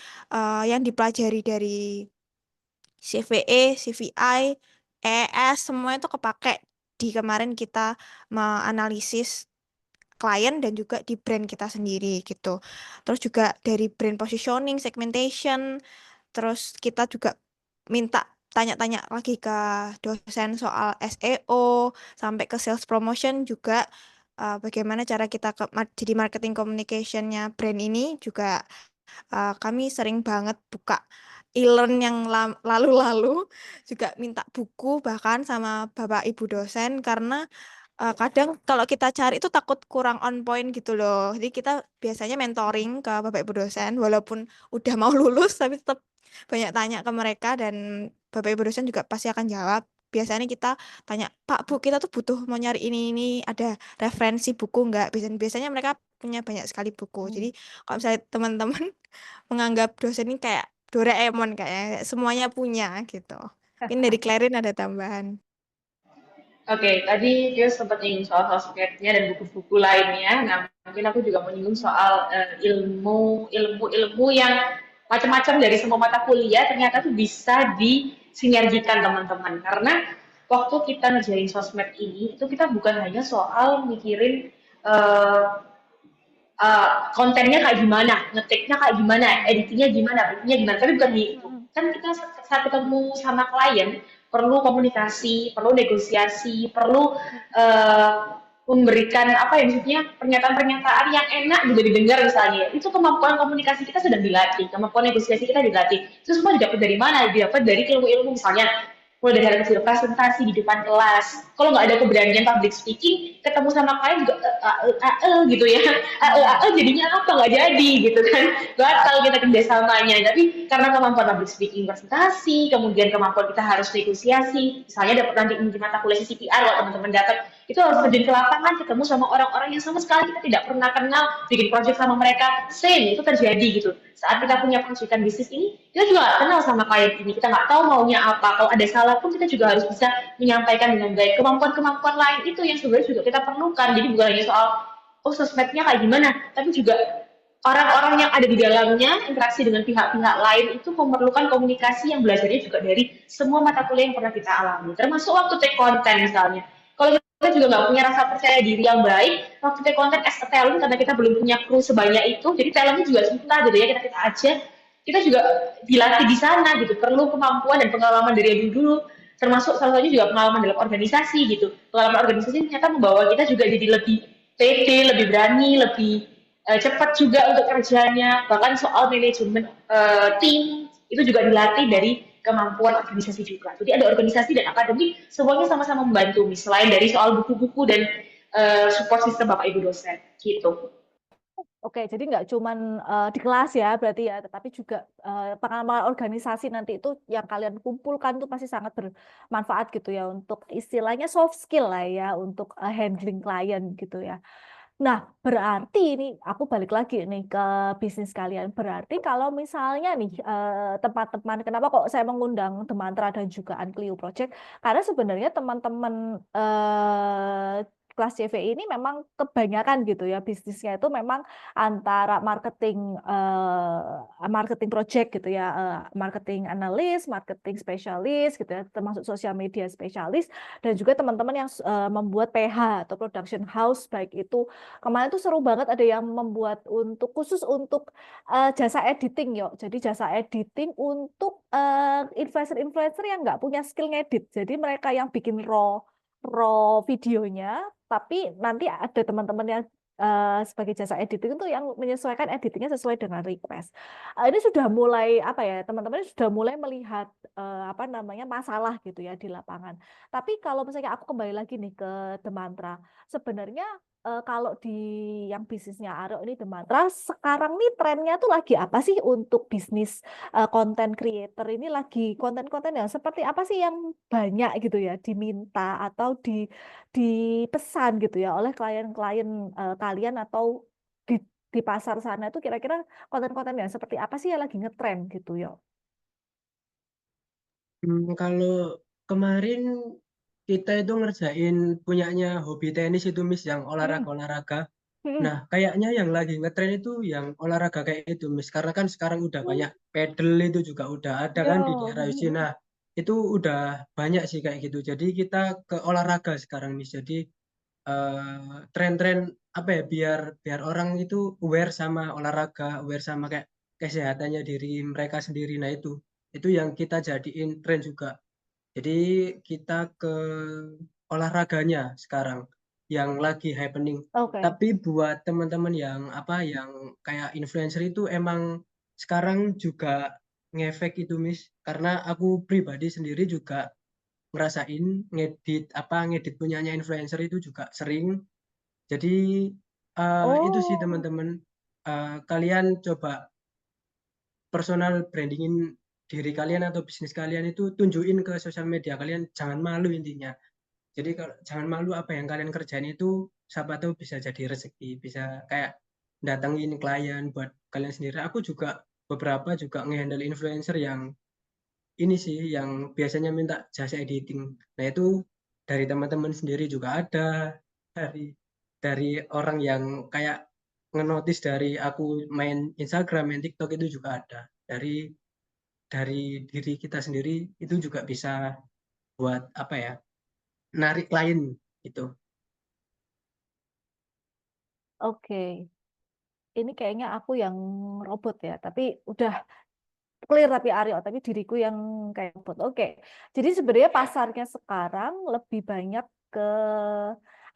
yang dipelajari dari CVE, CVI, ES semua itu kepake di kemarin kita menganalisis klien dan juga di brand kita sendiri gitu. Terus juga dari brand positioning, segmentation, terus kita juga minta tanya-tanya lagi ke dosen soal SEO sampai ke sales promotion juga bagaimana cara kita jadi marketing communicationnya brand ini juga kami sering banget buka e-learn yang lalu-lalu juga minta buku bahkan sama bapak ibu dosen karena kadang kalau kita cari itu takut kurang on point gitu loh. Jadi kita biasanya mentoring ke bapak ibu dosen walaupun udah mau lulus tapi tetap banyak tanya ke mereka dan bapak ibu dosen juga pasti akan jawab. Biasanya kita tanya, Pak, Bu, kita tuh butuh mau nyari ini, ada referensi buku nggak? Biasanya mereka punya banyak sekali buku. Jadi Hmm. kalau misalnya teman-teman menganggap dosen ini kayak Doraemon kayak semuanya punya gitu. Mungkin dari Clarin ada tambahan. Oke, tadi Tio sempat nyinggung soal sosmednya dan buku-buku lainnya. Nah, mungkin aku juga mau nyinggung soal ilmu yang macam-macam dari semua mata kuliah ternyata tuh bisa disinergikan teman-teman. Karena waktu kita ngerjain sosmed ini, itu kita bukan hanya soal mikirin eh, kontennya kayak gimana, ngetiknya kayak gimana, editingnya gimana, bikinnya gimana. Tapi bukan itu. Kan kita saat ketemu sama klien perlu komunikasi, perlu negosiasi, perlu memberikan apa ya maksudnya pernyataan-pernyataan yang enak juga didengar misalnya. Itu kemampuan komunikasi kita sedang dilatih, kemampuan negosiasi kita dilatih. Itu semua didapat dari mana? Didapat dari ilmu-ilmu misalnya mulai dari hal kecil presentasi di depan kelas. Kalau nggak ada keberanian public speaking, ketemu sama klien juga gitu ya, jadinya apa nggak jadi gitu kan, batal kita kerjasamanya. Tapi karena kemampuan public speaking presentasi, kemudian kemampuan kita harus negosiasi, misalnya dapat nanti di mata kuliah CPR kalau teman-teman dapat, itu harus terjun ke lapangan, ketemu sama orang-orang yang sama sekali kita tidak pernah kenal, bikin project sama mereka, same itu terjadi gitu. Saat kita punya proyekan bisnis ini, kita juga nggak kenal sama klien ini, kita nggak tahu maunya apa. Kalau ada salah pun kita juga harus bisa menyampaikan dengan baik. Kemampuan-kemampuan lain itu yang sebenarnya juga kita perlukan. Jadi bukan hanya soal sosmednya kayak gimana, tapi juga orang-orang yang ada di dalamnya, interaksi dengan pihak-pihak lain itu memerlukan komunikasi yang belajarnya juga dari semua mata kuliah yang pernah kita alami. Termasuk waktu take konten misalnya. Kalau kita juga nggak punya rasa percaya diri yang baik, waktu take konten as a talent karena kita belum punya kru sebanyak itu, jadi talentnya juga susah gitu ya, kita aja. Kita juga dilatih di sana gitu, perlu kemampuan dan pengalaman dari yang dulu, termasuk salah satunya juga pengalaman dalam organisasi gitu. Pengalaman organisasi ternyata membawa kita juga jadi lebih pede, lebih berani, lebih cepat juga untuk kerjanya. Bahkan soal manajemen tim itu juga dilatih dari kemampuan organisasi juga. Jadi ada organisasi dan akademik, semuanya sama-sama membantu. Selain dari soal buku-buku dan support sistem Bapak Ibu dosen gitu. Oke, jadi nggak cuman di kelas ya berarti ya, tetapi juga pengalaman organisasi nanti itu yang kalian kumpulkan tuh pasti sangat bermanfaat gitu ya untuk istilahnya soft skill lah ya untuk handling klien gitu ya. Nah, berarti ini aku balik lagi nih ke bisnis kalian. Berarti kalau misalnya nih teman-teman, kenapa kok saya mengundang The Mantra dan juga Uncleo Project? Karena sebenarnya teman-teman kelas CV ini memang kebanyakan gitu ya bisnisnya itu memang antara marketing project gitu ya, marketing analis, marketing spesialis gitu ya, termasuk sosial media spesialis dan juga teman-teman yang membuat PH atau production house baik itu kemarin tuh seru banget ada yang membuat khusus untuk jasa editing yuk. Jadi jasa editing untuk influencer-influencer yang nggak punya skill ngedit. Jadi mereka yang bikin raw videonya, tapi nanti ada teman-teman yang sebagai jasa editing itu yang menyesuaikan editingnya sesuai dengan request. Ini sudah mulai apa ya teman-teman sudah mulai melihat apa namanya masalah gitu ya di lapangan. Tapi kalau misalnya aku kembali lagi nih ke The Mantra, sebenarnya kalau di yang bisnisnya Aryo ini The Mantra, sekarang nih trennya tuh lagi apa sih untuk bisnis content creator ini lagi konten-konten yang seperti apa sih yang banyak gitu ya diminta atau dipesan gitu ya oleh klien-klien kalian atau di pasar sana itu kira-kira konten-konten yang seperti apa sih yang lagi ngetren gitu ya? Kalau kemarin kita itu ngerjain punyanya hobi tenis itu Miss yang olahraga-olahraga. Nah, kayaknya yang lagi ngetren itu yang olahraga kayak itu Miss. Karena kan sekarang udah banyak pedal itu juga udah ada kan di daerah sini. Nah, itu udah banyak sih kayak gitu. Jadi kita ke olahraga sekarang Miss. Jadi tren-tren apa ya biar orang itu aware sama olahraga, aware sama kayak kesehatannya diri mereka sendiri. Nah, itu yang kita jadiin tren juga. Jadi kita ke olahraganya sekarang yang lagi happening. Oke. Tapi buat teman-teman yang yang kayak influencer itu emang sekarang juga ngefek itu Miss. Karena aku pribadi sendiri juga ngerasain ngedit punyanya influencer itu juga sering. Jadi itu sih Oh, teman-teman. Kalian coba personal brandingin diri kalian atau bisnis kalian itu tunjukin ke sosial media kalian, jangan malu intinya. Jadi kalau jangan malu apa yang kalian kerjain itu siapa tahu bisa jadi rezeki, bisa kayak datengin klien buat kalian sendiri. Aku juga beberapa juga ngehandle influencer yang ini sih yang biasanya minta jasa editing. Nah, itu dari teman-teman sendiri juga ada, dari dari orang yang kayak ngenotis dari aku main Instagram, main TikTok itu juga ada. Dari diri kita sendiri itu juga bisa buat apa ya? Narik klien gitu. oke. ini kayaknya aku yang robot ya, tapi udah clear tapi Aryo, tapi diriku yang kayak robot. Oke. Jadi sebenarnya pasarnya sekarang lebih banyak ke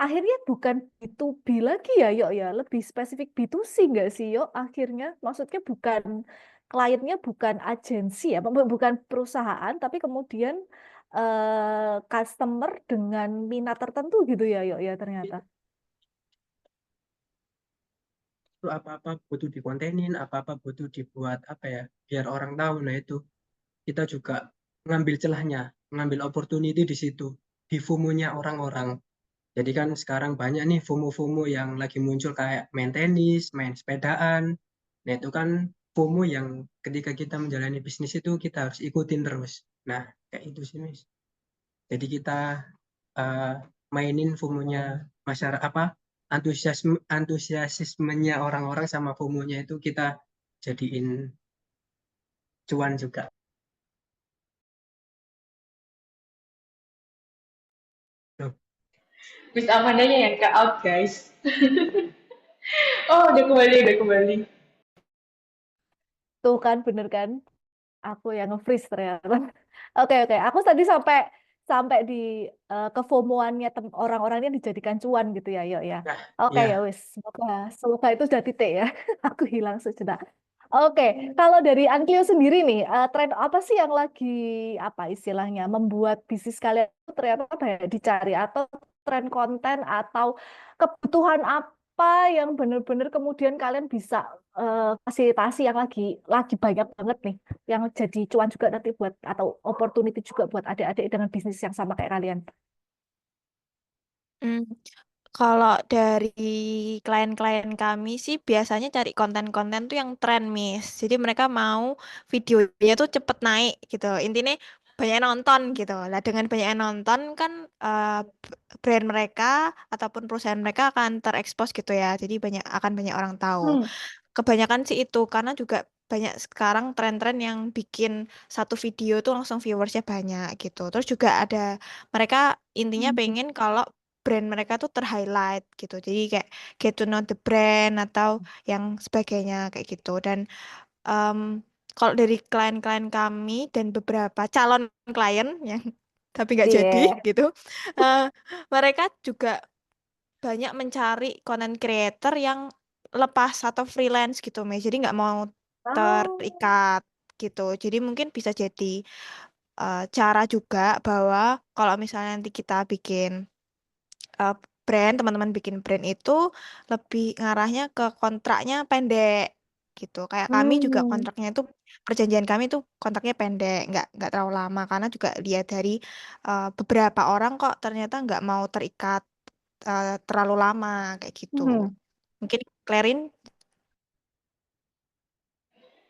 akhirnya bukan B2B lagi ya, Yok ya, lebih spesifik B2C nggak sih, Yok? Akhirnya maksudnya bukan kliennya bukan agensi ya, bukan perusahaan, tapi kemudian customer dengan minat tertentu gitu ya, Yok ya ternyata. Itu apa-apa butuh dikontenin, apa-apa butuh dibuat apa ya, biar orang tahu. Nah itu kita juga ngambil celahnya, ngambil opportunity di situ, di FOMO-nya orang-orang. Jadi kan sekarang banyak nih FOMO-FOMO yang lagi muncul kayak main tenis, main sepedaan. Nah itu kan FOMO yang ketika kita menjalani bisnis itu kita harus ikutin terus. Nah kayak itu sih Miss. Jadi kita uh, mainin FOMO-nya masyarakat apa antusiasmenya orang-orang sama FOMO-nya itu kita jadiin cuan juga. Tuh. Miss Amandanya yang ke out guys. Oh udah kembali, udah kembali. Tuh kan, bener kan? Aku yang nge-freeze ternyata. Oke, oke. Aku tadi sampai sampai di kefomoannya orang-orang ini dijadikan cuan gitu ya, yuk ya. Nah, Oke ya, ya. wis. Semoga semoga itu sudah titik ya. Aku hilang sejenak. Oke, kalau dari Anklio sendiri nih, tren apa sih yang lagi apa istilahnya membuat bisnis kalian itu ternyata banyak dicari atau tren konten atau kebutuhan apa yang benar-benar kemudian kalian bisa fasilitasi yang lagi banyak banget nih, yang jadi cuan juga nanti buat atau opportunity juga buat adik-adik dengan bisnis yang sama kayak kalian. Hmm, Kalau dari klien-klien kami sih biasanya cari konten-konten tuh yang tren, Miss. Jadi mereka mau videonya tuh cepet naik gitu. Intinya banyak nonton gitu. Lah dengan banyak nonton kan brand mereka ataupun perusahaan mereka akan terekspos gitu ya. Jadi akan banyak orang tahu. Hmm. Kebanyakan sih itu karena juga banyak sekarang tren-tren yang bikin satu video tuh langsung viewersnya banyak gitu. Terus juga ada mereka intinya pengen kalau brand mereka tuh ter-highlight gitu. Jadi kayak get to know the brand atau yang sebagainya kayak gitu. Dan em, kalau dari klien-klien kami dan beberapa calon klien yang tapi nggak jadi Iya. gitu, eh, mereka juga banyak mencari content creator yang lepas atau freelance gitu, Mei. Jadi nggak mau Oh. terikat gitu. Jadi mungkin bisa jadi cara juga bahwa kalau misalnya nanti kita bikin uh, brand, teman-teman bikin brand itu lebih ngarahnya ke kontraknya pendek gitu. Kayak kami juga Hmm. kontraknya itu perjanjian kami itu kontraknya pendek, nggak terlalu lama karena juga lihat dari beberapa orang kok ternyata nggak mau terikat terlalu lama kayak gitu. Hmm. Mungkin Clarin.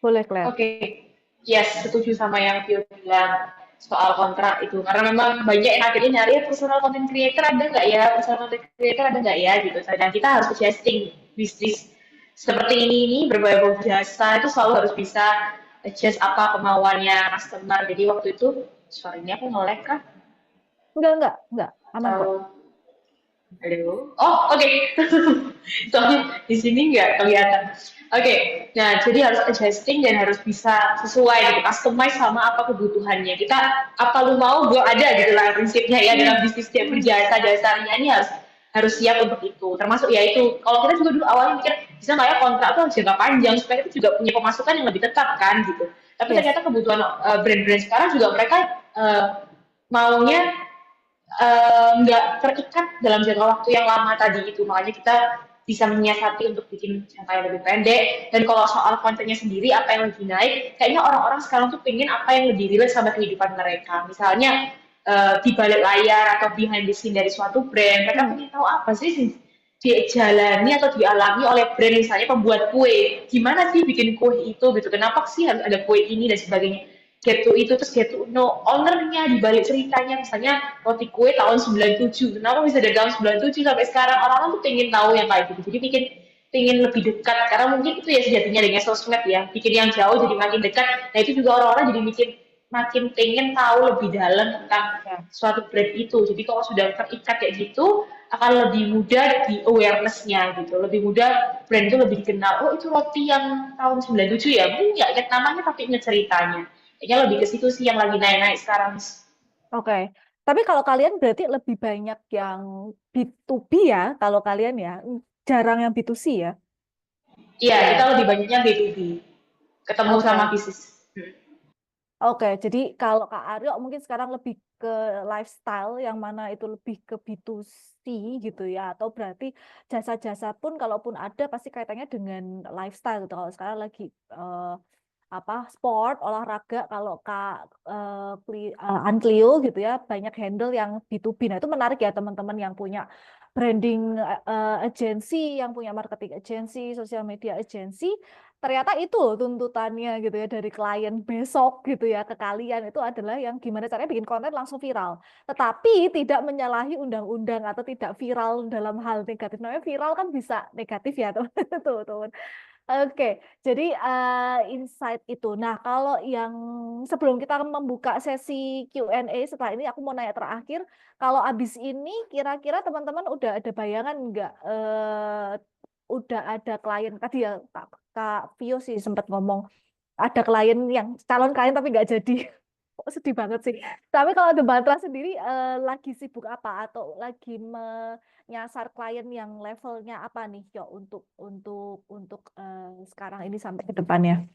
Boleh, Claire. Oke, yes, setuju sama yang Vio bilang soal kontrak itu. Karena memang banyak yang akhirnya nyari personal content creator ada nggak ya, personal content creator ada nggak ya gitu. Dan kita harus adjusting bisnis seperti ini berbagai jasa itu selalu harus bisa adjust apa kemauannya customer. Jadi waktu itu, suaranya aku nge-lag kah? Enggak. Aman kok. Atau halo? Oh, oke. Soalnya di sini nggak kelihatan. Oke, nah jadi harus adjusting dan harus bisa sesuai gitu, customize sama apa kebutuhannya. Kita apa lu mau, gue ada gitu lah prinsipnya ya dalam bisnis dia berjasa-jasanya ini harus siap untuk itu. Termasuk ya itu, kalau kita juga dulu awalnya mikir bisa nggak ya kontrak tuh jangka panjang supaya kita juga punya pemasukan yang lebih tetap kan gitu. Tapi Yes. ternyata kebutuhan brand-brand sekarang juga mereka maunya nggak terikat dalam jangka waktu yang lama tadi itu, makanya kita bisa menyiasati untuk bikin jangka yang lebih pendek. Dan kalau soal kontennya sendiri apa yang lebih naik, kayaknya orang-orang sekarang tuh pengen apa yang lebih relate sama kehidupan mereka, misalnya di balik layar atau behind the scene dari suatu brand, mereka pengen tahu apa sih dijalani atau dialami oleh brand, misalnya pembuat kue, gimana sih bikin kue itu gitu, kenapa sih harus ada kue ini dan sebagainya, get to itu, terus get to know ownernya di balik ceritanya, misalnya roti kue tahun 97, kenapa bisa dari tahun 97 sampai sekarang, orang-orang tuh pengen tahu yang kayak gitu, jadi pengen lebih dekat, karena mungkin itu ya sejatinya dengan sosmed ya, bikin yang jauh jadi makin dekat, nah itu juga orang-orang jadi makin pengen tahu lebih dalam tentang suatu brand itu, jadi kalau sudah terikat kayak gitu, akan lebih mudah di awareness-nya gitu, lebih mudah brand itu lebih dikenal. Oh itu roti yang tahun 97 ya, mungkin nggak ingat namanya tapi ingat ceritanya. Kayaknya lebih ke situ sih yang lagi naik-naik sekarang. Oke. Tapi kalau kalian berarti lebih banyak yang B2B ya, kalau kalian ya, jarang yang B2C ya. Iya, kita lebih banyaknya B2B, ketemu sama Oke. bisnis. Oke, jadi kalau Kak Aryo mungkin sekarang lebih ke lifestyle yang mana itu lebih ke B2C gitu ya, atau berarti jasa-jasa pun kalaupun ada pasti kaitannya dengan lifestyle gitu. Kalau sekarang lagi apa sport olahraga, kalau Kak Anklio gitu ya banyak handle yang B2B. Nah, itu menarik ya teman-teman yang punya branding agency, yang punya marketing agency, social media agency, ternyata itu loh tuntutannya gitu ya dari klien besok gitu ya ke kalian, itu adalah yang gimana caranya bikin konten langsung viral, tetapi tidak menyalahi undang-undang atau tidak viral dalam hal negatif. Namanya viral kan bisa negatif ya teman-teman. Oke, jadi insight itu. Nah, kalau yang sebelum kita membuka sesi Q&A setelah ini, aku mau nanya terakhir. Kalau abis ini, kira-kira teman-teman udah ada bayangan nggak? Udah ada klien tadi ya, Kak Vio sih sempat ngomong ada klien yang calon klien tapi nggak jadi. Kok sedih banget sih. Tapi kalau The Mantra sendiri lagi sibuk apa atau lagi menyasar klien yang levelnya apa nih, Yo, untuk sekarang ini sampai ke depannya?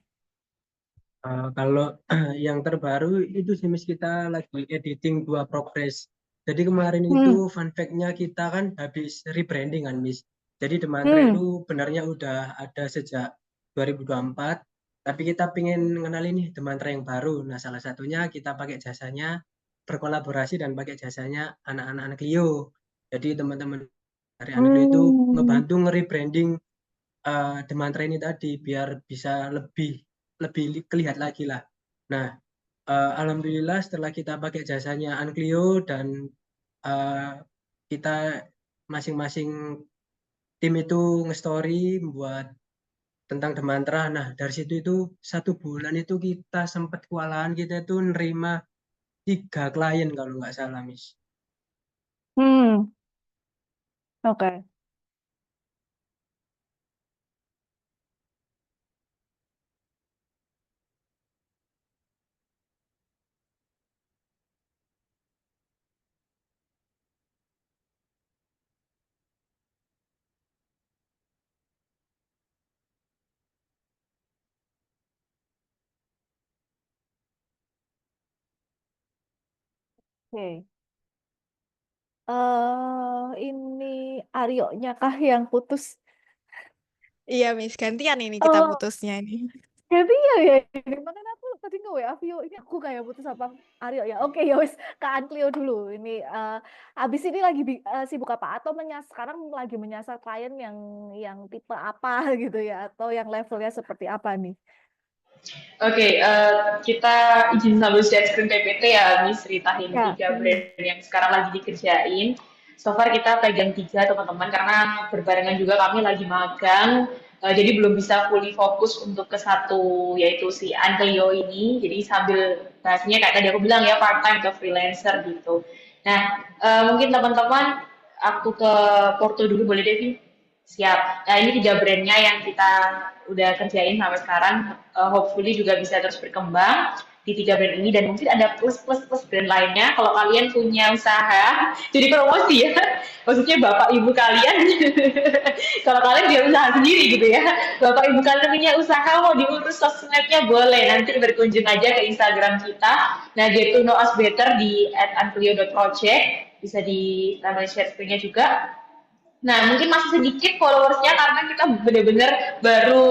Kalau yang terbaru itu sih Miss, kita lagi editing 2 progress. Jadi kemarin itu Hmm, fun fact-nya kita kan habis rebranding kan Miss. Jadi The Mantra itu hmm, benarnya udah ada sejak 2024, tapi kita pengen ngenalin nih The Mantra yang baru. Nah salah satunya kita pakai jasanya, berkolaborasi dan pakai jasanya anak-anak Clio. Jadi teman-teman dari anak Clio itu hmm. ngebantu nge-rebranding The Mantra ini tadi biar bisa lebih lebih kelihatan lagi lah. Nah, alhamdulillah setelah kita pakai jasanya Anklio dan uh, kita masing-masing tim itu nge-story buat tentang The Mantra. Nah, dari situ itu 1 bulan itu kita sempat kewalahan, kita itu nerima 3 klien kalau nggak salah, Miss. Hmm, oke. Oke. Ini Aryo-nya kah yang putus? Iya, Miss. Gantian ini kita Oh, putusnya ini. jadi ya, ini makanya aku tadi nge WA Vio, ini aku kayak putus apa Aryo ya. Oke ya wes, Kak Anklio dulu. Ini abis ini lagi sibuk apa atau sekarang lagi menyasar klien yang tipe apa gitu ya, atau yang levelnya seperti apa nih? Oke, kita izin sambil share screen PPT ya, Miss, ceritain Ya. 3 brand yang sekarang lagi dikerjain. So far kita pegang 3 teman-teman karena berbarengan juga kami lagi magang, jadi belum bisa fully fokus untuk ke satu yaitu si Antelio ini. Jadi sambil bahasnya kayak tadi aku bilang ya part time atau freelancer gitu. Nah, mungkin teman-teman aku ke Porto dulu boleh Devi? Siap. Nah, ini 3 brandnya yang kita udah kerjain sampai sekarang. Hopefully juga bisa terus berkembang di 3 brand ini dan mungkin ada plus brand lainnya kalau kalian punya usaha. Jadi promosi ya. Maksudnya bapak ibu kalian. Kalau kalian dia usaha sendiri gitu ya. Bapak ibu kalian punya usaha mau diurus sosmednya boleh. Nanti berkunjung aja ke Instagram kita. Nah, get to know us better di @anklio.project. Bisa di share screen-nya juga. Nah, mungkin masih sedikit followersnya karena kita benar-benar baru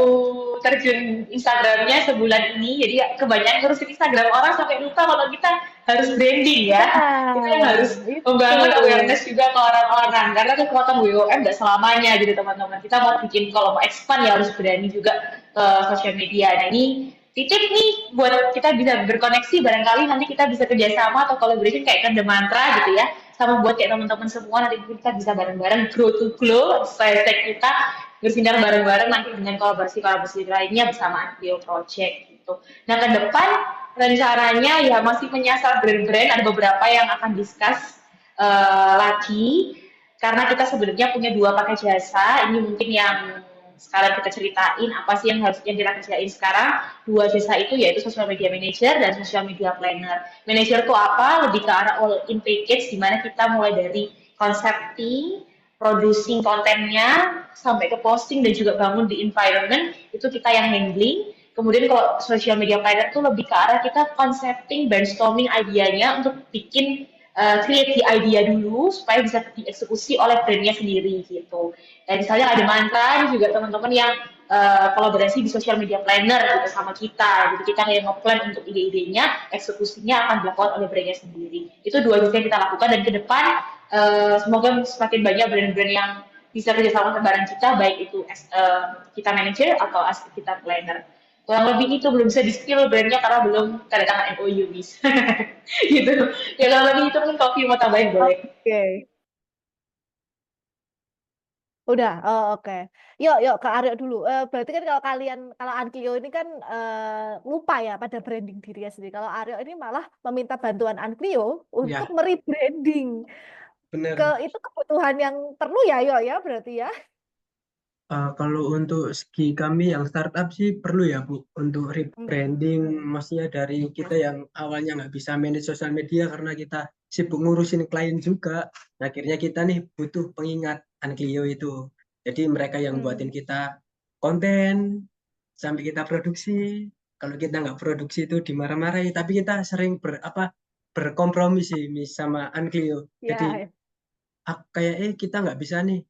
terjun Instagramnya sebulan ini, jadi kebanyakan ngurusin Instagram orang sampai lupa kalau kita harus branding ya. Kita yang Nah, harus itu. membangun awareness juga ke orang-orang, karena kekuatan WOM nggak selamanya gitu teman-teman. Kita mau bikin, kalau mau expand ya harus berani juga ke sosial media. Nah ini titip nih buat kita bisa berkoneksi, barangkali nanti kita bisa kerjasama atau collaboration kayak The Mantra gitu ya, sama buat kayak teman-teman semua nanti kita bisa bareng-bareng grow to glow hashtag kita bersinar bareng-bareng nanti dengan kolaborasi lainnya bersama Anklio Project gitu. Nah ke depan rencananya ya masih menyasar brand-brand, ada beberapa yang akan discuss lagi karena kita sebenarnya punya 2 pakai jasa. Ini mungkin yang sekarang kita ceritain apa sih yang kita kerjain sekarang. 2 jasa itu yaitu social media manager dan social media planner. Manager itu apa? Lebih ke arah all in package, di mana kita mulai dari concepting, producing kontennya, sampai ke posting dan juga bangun di environment, itu kita yang handling. Kemudian kalau social media planner itu lebih ke arah kita concepting, brainstorming idenya untuk bikin create the idea dulu supaya bisa dieksekusi oleh brandnya sendiri gitu. Dan misalnya ada mantra juga teman-teman yang kolaborasi di social media planner gitu sama kita. Gitu kita kayak nge-plan untuk ide-idenya, eksekusinya akan dilakukan oleh brandnya sendiri. Itu 2 hal yang kita lakukan dan ke depan semoga semakin banyak brand-brand yang bisa kerjasama sama bareng kita, baik itu kita manager atau as kita planner. Kurang lebih itu belum bisa di-spill brandnya karena belum tanda tangan MOU, Miss. Gitu. Ya kalau lebih itu mungkin Kopi mau tambahin boleh. Oke. Udah, oh, oke. Yuk ke Aryo dulu. Berarti kan kalau Anklio ini kan lupa ya pada branding dirinya sendiri. Kalau Aryo ini malah meminta bantuan Anklio untuk Ya, merebranding. benar. Itu kebutuhan yang perlu ya, ya berarti ya. Kalau untuk segi kami yang startup sih perlu ya Bu untuk Hmm. rebranding, maksudnya dari kita yang awalnya nggak bisa manage sosial media karena kita sibuk ngurusin klien juga. Nah, akhirnya kita nih butuh pengingat Anklio itu. Jadi mereka yang buatin kita konten sampai kita produksi. Kalau kita nggak produksi itu dimarah-marahi. Tapi kita sering berkompromi sih sama Anklio. Jadi Ya. kayak kita nggak bisa nih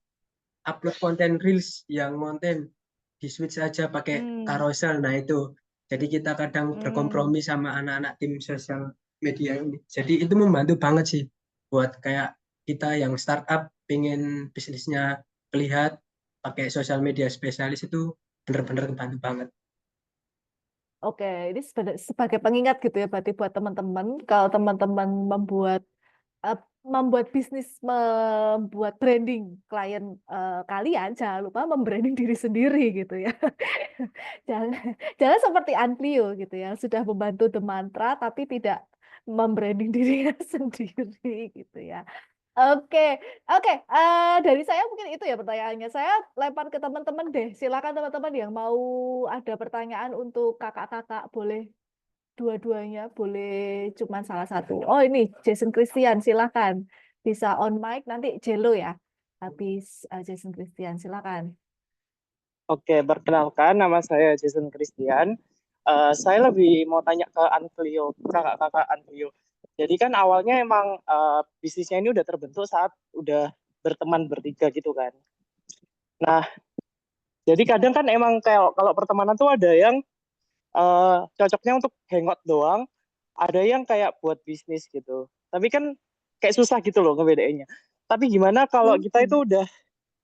upload konten reels yang konten di switch aja pakai carousel. Nah itu jadi kita kadang berkompromi sama anak-anak tim sosial media ini, jadi itu membantu banget sih buat kayak kita yang startup pengen bisnisnya terlihat pakai sosial media spesialis, itu bener-bener membantu banget. Oke, ini sebagai pengingat gitu ya, berarti buat teman-teman, kalau teman-teman membuat bisnis, membuat branding klien kalian, jangan lupa membranding diri sendiri gitu ya. Jangan, jangan seperti Anklio gitu ya, sudah membantu The Mantra tapi tidak membranding dirinya sendiri gitu ya. Oke, oke. Dari saya mungkin itu ya pertanyaannya. Saya lempar ke teman-teman deh. Silakan teman-teman yang mau ada pertanyaan untuk kakak-kakak, boleh dua-duanya, boleh cuma salah satu. Oh ini Jason Christian, silakan. Bisa on mic nanti Jello ya. Habis Jason Christian, silakan. Oke, perkenalkan nama saya Jason Christian. Saya lebih mau tanya ke Anklio, kakak-kakak Anklio. Jadi kan awalnya emang bisnisnya ini udah terbentuk saat udah berteman bertiga gitu kan. Nah, jadi kadang kan emang kayak kalau pertemanan tuh ada yang cocoknya untuk hangout doang, ada yang kayak buat bisnis gitu. Tapi kan kayak susah gitu loh ngebedainnya. Tapi gimana kalau kita itu udah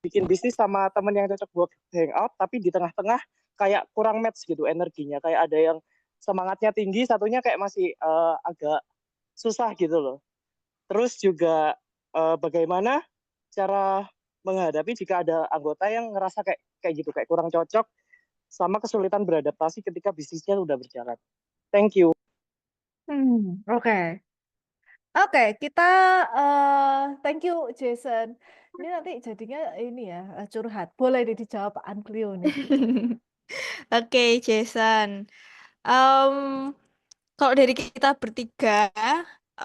bikin bisnis sama temen yang cocok buat hangout, tapi di tengah-tengah kayak kurang match gitu energinya. Kayak ada yang semangatnya tinggi, satunya kayak masih agak susah gitu loh. Terus juga bagaimana cara menghadapi jika ada anggota yang ngerasa kayak gitu, kayak kurang cocok, sama kesulitan beradaptasi ketika bisnisnya udah berjalan. Thank you. Oke. Oke, kita thank you Jason. Ini nanti jadinya ini ya curhat. Boleh dijawab Anklio nih. Oke, Jason. Em, Kalau dari kita bertiga,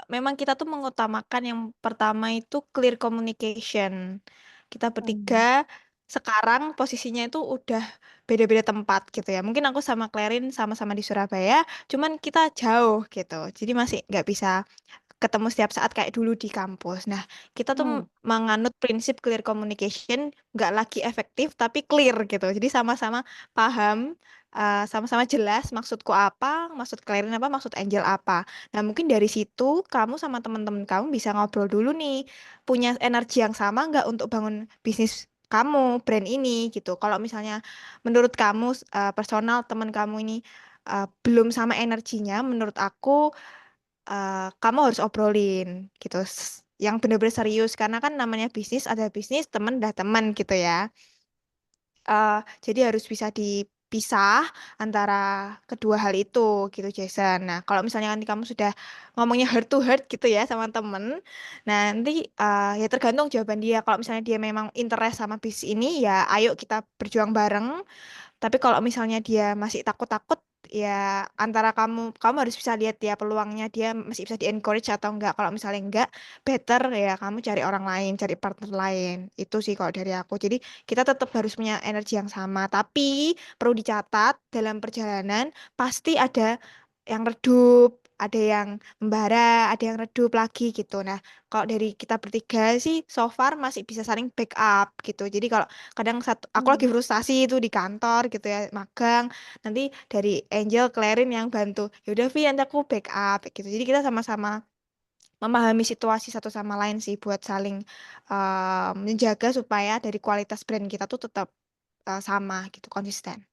memang kita tuh mengutamakan yang pertama itu clear communication. Kita bertiga sekarang posisinya itu udah beda-beda tempat gitu ya. Mungkin aku sama Clarin sama-sama di Surabaya, cuman kita jauh gitu. Jadi masih nggak bisa ketemu setiap saat kayak dulu di kampus. Nah, kita tuh menganut prinsip clear communication, nggak lagi efektif tapi clear gitu. Jadi sama-sama paham, sama-sama jelas maksudku apa, maksud Clarin apa, maksud Angel apa. Nah, mungkin dari situ kamu sama teman-teman kamu bisa ngobrol dulu nih, punya energi yang sama nggak untuk bangun bisnis kamu, brand ini gitu. Kalau misalnya menurut kamu personal teman kamu ini belum sama energinya, menurut aku kamu harus obrolin gitu, yang benar-benar serius, karena kan namanya bisnis, ada bisnis, teman dah teman gitu ya. Jadi harus bisa pisah antara kedua hal itu gitu Jason. Nah, kalau misalnya nanti kamu sudah ngomongnya heart to heart gitu ya sama temen, nah nanti ya tergantung jawaban dia. Kalau misalnya dia memang interest sama bisnis ini, ya ayo kita berjuang bareng. Tapi kalau misalnya dia masih takut-takut, ya antara kamu harus bisa lihat ya peluangnya dia masih bisa di-encourage atau enggak. Kalau misalnya enggak, better ya kamu cari orang lain, cari partner lain. Itu sih kalau dari aku. Jadi kita tetap harus punya energi yang sama. Tapi perlu dicatat dalam perjalanan pasti ada yang redup, ada yang membara, ada yang redup lagi gitu. Nah, kalau dari kita bertiga sih so far masih bisa saling backup gitu. Jadi kalau kadang aku lagi frustasi itu di kantor gitu ya magang, nanti dari Angel Clarin yang bantu, ya udah Vi nanti aku backup gitu, jadi kita sama-sama memahami situasi satu sama lain sih buat saling menjaga supaya dari kualitas brand kita tuh tetap sama gitu, konsisten.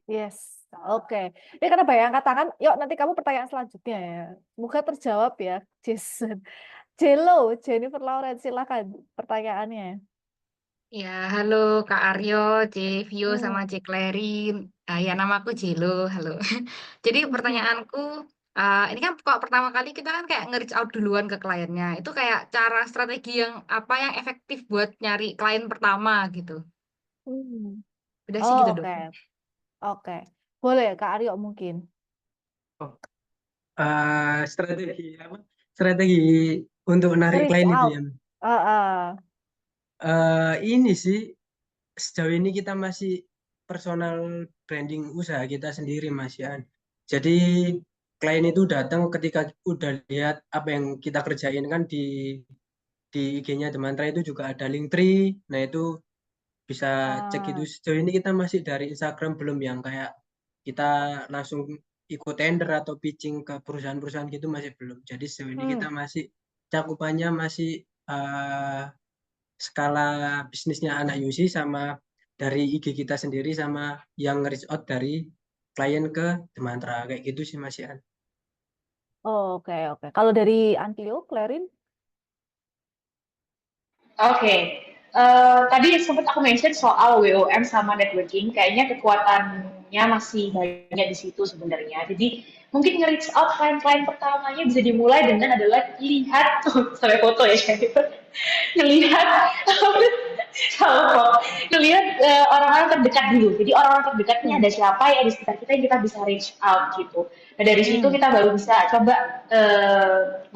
Yes, oke. Ini karena banyak angkat tangan, yuk nanti kamu pertanyaan selanjutnya ya. Semoga terjawab ya, Jason. Jelo, Jennifer Lawrence, silakan pertanyaannya. Ya, halo Kak Aryo, C. Vio, sama C. Hmm. Clarin. Ya, nama aku Jelo, halo. Jadi pertanyaanku, ini kan kok pertama kali kita kan kayak nge-reach out duluan ke kliennya. Itu kayak cara strategi yang apa yang efektif buat nyari klien pertama gitu. Hmm. Udah sih Oh, gitu oke. dong. Oke. Boleh, Kak Aryo mungkin. Oh, strategi apa? Strategi untuk menarik Reach klien itu out. ya. Ah. Ini sih sejauh ini kita masih personal branding usaha kita sendiri Mas Yan. Jadi klien itu datang ketika udah lihat apa yang kita kerjain kan di IG-nya The Mantra itu juga ada link tree. Nah itu bisa cek itu. Ah. Sejauh ini kita masih dari Instagram, belum yang kayak kita langsung ikut tender atau pitching ke perusahaan-perusahaan gitu, masih belum. Jadi sejauh ini kita masih cakupannya masih eh, skala bisnisnya anak UC sama dari IG kita sendiri sama yang reach out dari klien ke The Mantra kayak gitu sih Mas Yan. Oke, oke. Kalau dari Antilio, Clarin? Oke, tadi sempat aku mention soal WOM sama networking, kayaknya kekuatannya masih banyak di situ sebenarnya. Jadi mungkin nge-reach out klien-klien pertamanya bisa dimulai dengan adalah lihat, sampai foto ya, ngelihat kalau ngelihat orang-orang terdekat dulu. Jadi orang-orang terdekatnya ada siapa ya di sekitar kita yang kita bisa reach out gitu. Nah dari situ kita baru bisa coba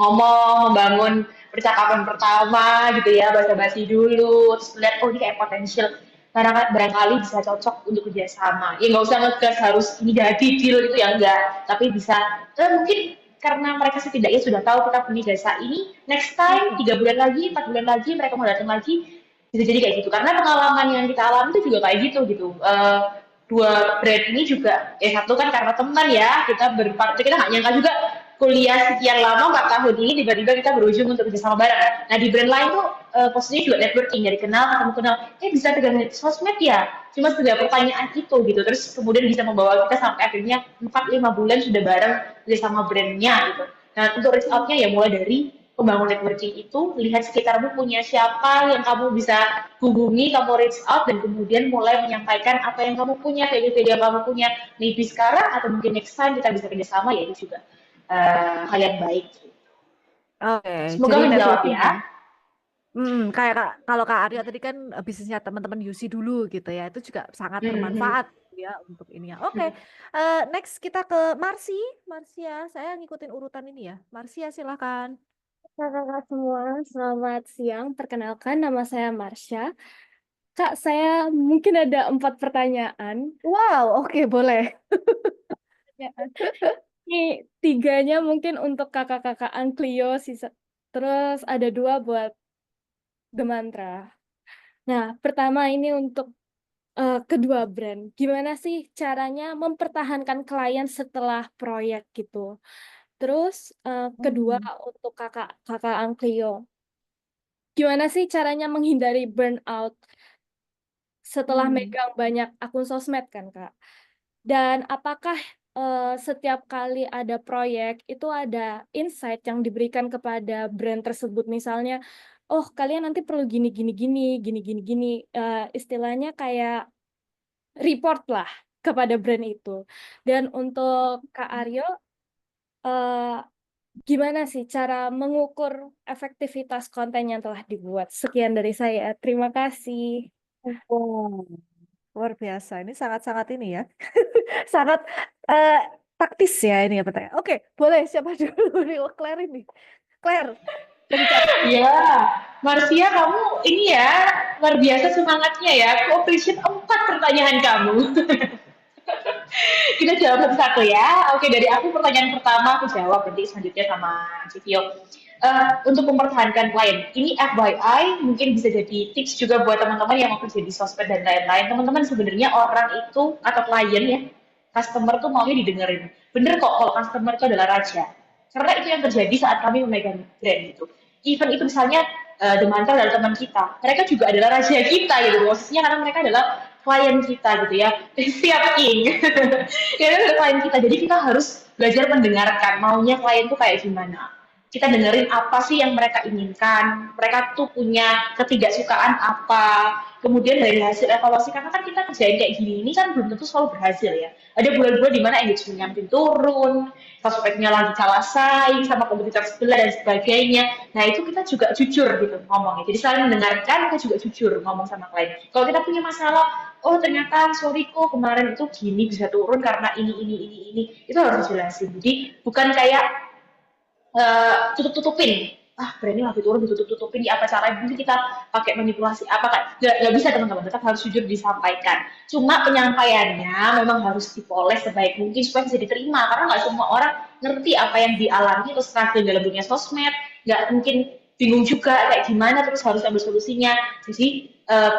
ngomong, membangun percakapan pertama gitu ya, basa-basi dulu, terus lihat oh ini kayak potensial. Karena barangkali bisa cocok untuk kerjasama. Ya nggak usah ngegas harus ini jadi deal gitu ya enggak. Tapi bisa mungkin karena mereka setidaknya sudah tahu kita punya jasa ini, next time 3 bulan lagi, 4 bulan lagi mereka mau datang lagi, bisa jadi kayak gitu. Karena pengalaman yang kita alami itu juga kayak gitu. Dua brand ini juga, satu kan karena teman ya, kita kita nggak nyangka juga kuliah sekian lama 4 tahun ini tiba-tiba kita berujung untuk bekerjasama bareng. Nah di brand lain tuh posisinya juga networking, dari kenal ketemu kenal, bisa pegang sosmed ya, cuma sekedar pertanyaan itu gitu, terus kemudian bisa membawa kita sampai akhirnya 4-5 bulan sudah bareng bersama brandnya gitu. Nah untuk reach outnya ya mulai dari membangun networking itu, lihat sekitarmu punya siapa yang kamu bisa hubungi, kamu reach out, dan kemudian mulai menyampaikan apa yang kamu punya, ide-ide yang kamu punya, maybe sekarang atau mungkin next time kita bisa kerjasama, ya itu juga hal yang baik. Oke, Semoga jadi menjawab networking ya. kayak kalau Kak Aryo tadi kan bisnisnya teman-teman UC dulu gitu ya, itu juga sangat bermanfaat ya untuk ini ya. Oke, next kita ke Marsia, saya ngikutin urutan ini ya. Marsia silakan. Kakak semua, selamat siang. Perkenalkan, nama saya Marsha. Kak, saya mungkin ada 4 pertanyaan. Wow, oke, boleh. Ini 3-nya mungkin untuk kakak-kakak Anklio, terus ada 2 buat The Mantra. Nah, pertama ini untuk kedua brand. Gimana sih caranya mempertahankan klien setelah proyek gitu? Terus kedua untuk kakak Anklio. Gimana sih caranya menghindari burnout setelah megang banyak akun sosmed kan, Kak? Dan apakah setiap kali ada proyek itu ada insight yang diberikan kepada brand tersebut, misalnya, oh kalian nanti perlu gini, istilahnya kayak report lah kepada brand itu. Dan untuk Kak Aryo, eh, gimana sih cara mengukur efektivitas konten yang telah dibuat? Sekian dari saya. Terima kasih. Oh, luar biasa. Ini sangat-sangat ini ya. Sangat eh, taktis ya ini ya pertanyaan. Oke, boleh siapa dulu nih? Oh, Claire ini. Claire, dari catat. Ya, Marcia, kamu ini ya luar biasa semangatnya ya. Aku appreciate 4 pertanyaan kamu. Kita jawab satu-satu ya. Oke, dari aku pertanyaan pertama aku jawab, nanti selanjutnya sama Civio. Untuk mempertahankan klien, ini FYI mungkin bisa jadi tips juga buat teman-teman yang mau kerja di sosmed dan lain-lain. Teman-teman sebenarnya orang itu atau klien ya, customer tuh maunya didengerin. Bener kok kalau customer itu adalah raja. Karena itu yang terjadi saat kami memegang brand gitu. Even itu misalnya The Mantra adalah teman kita, mereka juga adalah raja kita gitu. Maksudnya karena mereka adalah klien kita gitu ya. Siap King. Ya adalah klien kita. Jadi kita harus belajar mendengarkan maunya klien tuh kayak gimana. Kita dengerin apa sih yang mereka inginkan, mereka tuh punya ketidaksukaan apa, kemudian dari hasil evaluasi, karena kan kita kerjain kayak gini ini kan belum tentu selalu berhasil ya. Ada bulan-bulan di mana engagementnya makin turun, prospeknya lagi kalah saing sama kompetitor sebelah dan sebagainya. Nah itu kita juga jujur gitu ngomongnya. Jadi saling mendengarkan, kita juga jujur ngomong sama klien. Kalau kita punya masalah, oh ternyata sorry kok kemarin itu gini bisa turun karena ini, itu harus dijelasin. Jadi bukan kayak tutup-tutupin, brandnya lagi turun ditutup-tutupin di apa caranya, mungkin kita pakai manipulasi apa kan, nggak bisa teman-teman, tetap harus jujur disampaikan. Cuma penyampaiannya memang harus dipoles sebaik mungkin supaya bisa diterima, karena nggak semua orang ngerti apa yang dialami atau struggle dalam dunia sosmed, nggak mungkin, bingung juga kayak gimana, terus harus ambil solusinya. Jadi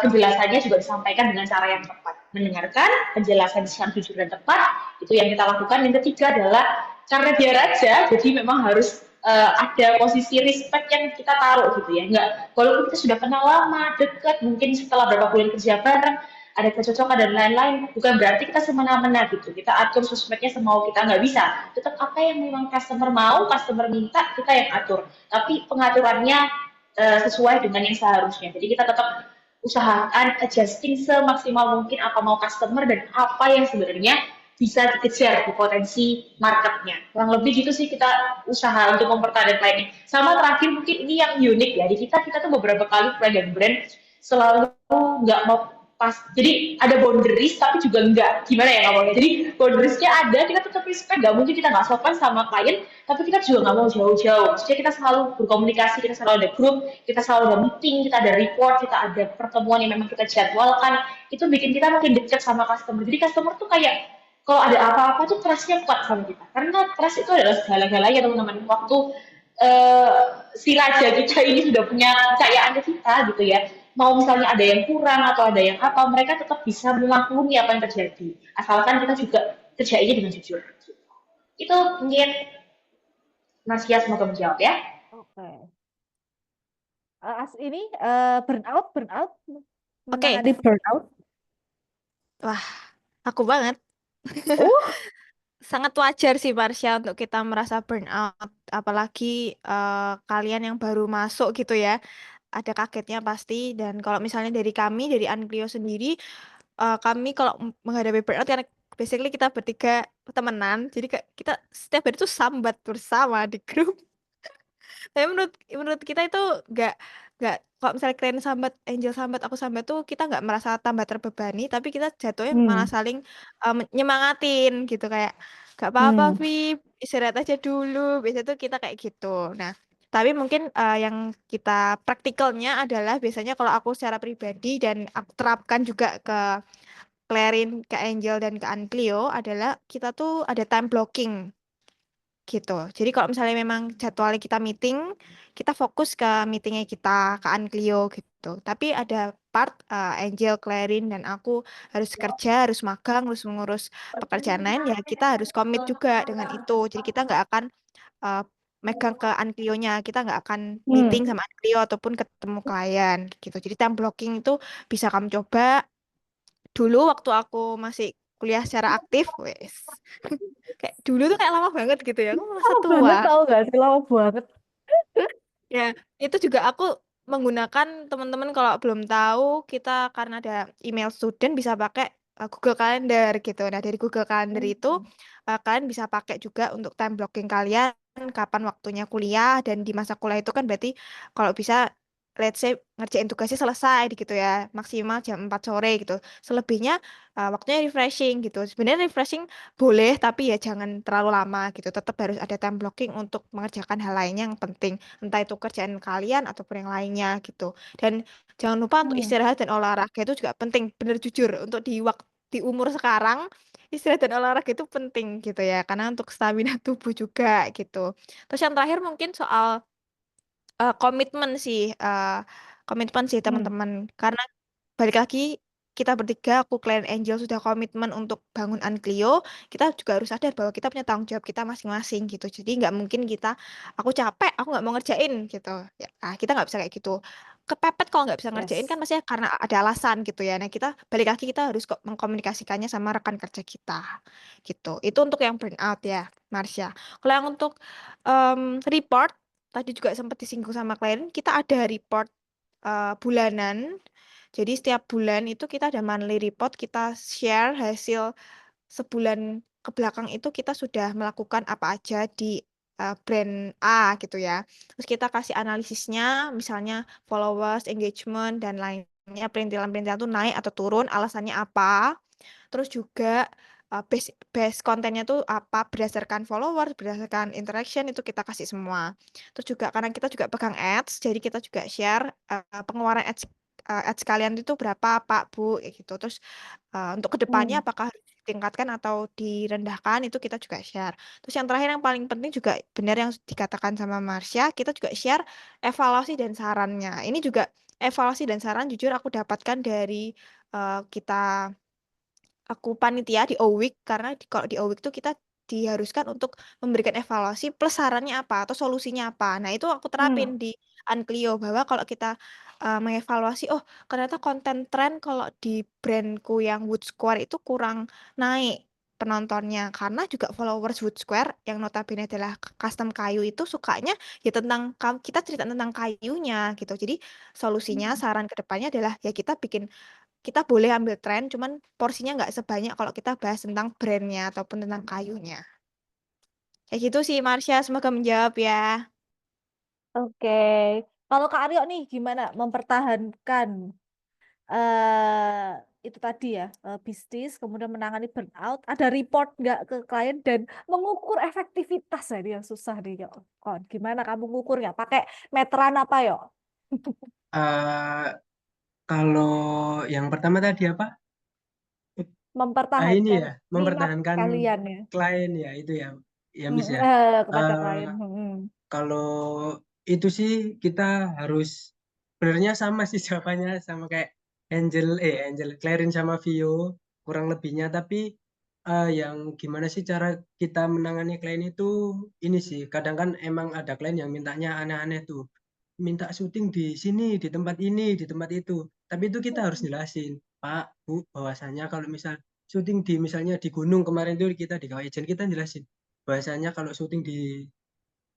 penjelasannya juga disampaikan dengan cara yang tepat, mendengarkan penjelasan secara jujur dan tepat, itu yang kita lakukan. Yang ketiga adalah karena dia raja, jadi memang harus ada posisi respect yang kita taruh gitu ya. Nggak, walaupun kita sudah kenal lama, dekat, mungkin setelah berapa bulan kerja bareng, ada kecocokan dan lain-lain, bukan berarti kita semena-mena gitu. Kita atur sosmednya semau kita, nggak bisa. Tetap apa yang memang customer mau, customer minta, kita yang atur. Tapi pengaturannya sesuai dengan yang seharusnya. Jadi kita tetap usahakan adjusting semaksimal mungkin apa mau customer dan apa yang sebenarnya bisa dikejar di potensi marketnya. Kurang lebih gitu sih kita usaha untuk mempertahankan kliennya. Sama terakhir mungkin ini yang unik ya, di kita tuh beberapa kali pegang brand selalu nggak mau pas, jadi ada boundaries tapi juga enggak, gimana ya ngomongnya, jadi boundariesnya ada, kita tetap respect, nggak mungkin kita nggak sopan sama klien, tapi kita juga nggak mau jauh-jauh, maksudnya kita selalu berkomunikasi, kita selalu ada grup, kita selalu ada meeting, kita ada report, kita ada pertemuan yang memang kita jadwalkan, itu bikin kita makin dekat sama customer. Jadi customer tuh kayak kalau ada apa-apa tuh trust-nya kuat sama kita, karena trust itu adalah segala-galanya teman-teman. Waktu si raja kita ini sudah punya kepercayaan ke kita gitu ya, mau misalnya ada yang kurang atau ada yang apa, mereka tetap bisa memaklumi apa yang terjadi, asalkan kita juga kerjainnya dengan jujur. Itu mungkin Marcia, semoga menjawab ya. Oke. Ini burnout Oke. menangani burnout. Wah, aku banget. Sangat wajar sih Marsha untuk kita merasa burnout, apalagi kalian yang baru masuk gitu ya. Ada kagetnya pasti. Dan kalau misalnya dari kami, dari Anklio sendiri, kami kalau menghadapi burnout, karena basically kita bertiga temenan, jadi kayak kita setiap hari tuh sambat bersama di grup. Tapi menurut kita itu nggak kalau misalnya kalian sambat, Angel sambat, aku sambat tuh kita nggak merasa tambah terbebani, tapi kita jatuhnya malah saling nyemangatin gitu, kayak gak apa-apa Vi, istirahat aja dulu. Biasanya tuh kita kayak gitu. Nah, tapi mungkin yang kita praktikalnya adalah biasanya kalau aku secara pribadi dan aku terapkan juga ke Clarin, ke Angel dan ke Anklio adalah kita tuh ada time blocking gitu. Jadi kalau misalnya memang jadwalnya kita meeting, kita fokus ke meetingnya kita, ke Anklio gitu. Tapi ada part Angel, Clarin, dan aku harus kerja, harus magang, harus mengurus pekerjaan lain, ya kita harus komit juga dengan itu. Jadi kita nggak akan uh, megang ke Anklionya, kita nggak akan meeting sama Anklio ataupun ketemu klien gitu. Jadi time blocking itu bisa kamu coba. Dulu waktu aku masih kuliah secara aktif, wes. Kayak dulu tuh kayak lama banget gitu ya. Aku merasa Lama tua. banget, tau gak sih, lama banget. Ya, itu juga aku menggunakan, teman-teman kalau belum tahu, kita karena ada email student bisa pakai Google Calendar gitu. Nah, dari Google Calendar itu Hmm. kalian bisa pakai juga untuk time blocking kalian kapan waktunya kuliah, dan di masa kuliah itu kan berarti kalau bisa let's say ngerjain tugasnya selesai gitu ya, maksimal jam 4 sore gitu. Selebihnya waktunya refreshing gitu. Sebenarnya refreshing boleh tapi ya jangan terlalu lama gitu. Tetap harus ada time blocking untuk mengerjakan hal lainnya yang penting, entah itu kerjaan kalian ataupun yang lainnya gitu. Dan jangan lupa untuk Hmm. istirahat dan olahraga itu juga penting. Bener jujur untuk di umur sekarang istirahat dan olahraga itu penting gitu ya, karena untuk stamina tubuh juga gitu. Terus yang terakhir mungkin soal komitmen sih, Hmm. teman-teman. Karena balik lagi, kita bertiga, aku, klien Angel, sudah komitmen untuk bangun Anklio. Kita juga harus sadar bahwa kita punya tanggung jawab kita masing-masing gitu. Jadi nggak mungkin aku capek, aku nggak mau ngerjain gitu. Ya, kita nggak bisa kayak gitu. Kepepet kalau nggak bisa ngerjain kan Yes. pasti karena ada alasan gitu ya. Nah, kita balik lagi, kita harus kok mengkomunikasikannya sama rekan kerja kita gitu. Itu untuk yang burnout ya, Marsha. Kalau yang untuk report, tadi juga sempat disinggung sama klien, kita ada report bulanan. Jadi setiap bulan itu kita ada monthly report, kita share hasil sebulan ke belakang itu kita sudah melakukan apa aja di brand A gitu ya. Terus kita kasih analisisnya, misalnya followers, engagement, dan lainnya, perintilan-perintilan itu naik atau turun, alasannya apa. Terus juga base kontennya tuh apa, berdasarkan followers, berdasarkan interaction, itu kita kasih semua. Terus juga karena kita juga pegang ads, jadi kita juga share pengeluaran ads kalian itu berapa Pak Bu kayak gitu. Terus untuk kedepannya Hmm. apakah harus ditingkatkan atau direndahkan, itu kita juga share. Terus yang terakhir yang paling penting juga benar yang dikatakan sama Marsha, kita juga share evaluasi dan sarannya. Ini juga evaluasi dan saran jujur aku dapatkan dari aku panitia di OWIC, karena kalau di OWIC tuh kita diharuskan untuk memberikan evaluasi plus sarannya apa atau solusinya apa. Nah, itu aku terapin Hmm. di Unclio, bahwa kalau kita mengevaluasi, oh ternyata konten tren kalau di brandku yang Wood Square itu kurang naik penontonnya, karena juga followers Wood Square yang notabene adalah custom kayu itu sukanya ya tentang kita cerita tentang kayunya gitu. Jadi solusinya, saran ke depannya adalah ya kita boleh ambil tren, cuman porsinya nggak sebanyak kalau kita bahas tentang brandnya ataupun tentang kayunya. Kayak gitu sih, Marsha. Semoga menjawab ya. Oke. Kalau Kak Aryo nih gimana mempertahankan itu tadi ya, bisnis, kemudian menangani burnout, ada report nggak ke klien dan mengukur efektivitas, ya ini yang susah nih yo. Kon, gimana kamu ngukurnya? Pakai meteran apa yo? Eh, kalau yang pertama tadi apa? Ini Mempertahankan ya, minat mempertahankan kalian ya. klien ya, itu ya, ya Miss ya. Kepada Eh, klien. Kalau itu sih kita harus, sebenarnya sama sih jawabannya, sama kayak Angel, Clarin sama Vio, kurang lebihnya. Tapi yang gimana sih cara kita menangani klien itu, ini sih kadang kan emang ada klien yang mintanya aneh-aneh tuh, minta syuting di sini, di tempat ini, di tempat itu. Tapi itu kita harus jelasin, Pak, Bu, bahwasanya kalau misal syuting di misalnya di gunung kemarin itu kita di Kawah Ijen, kita jelasin bahwasanya kalau syuting di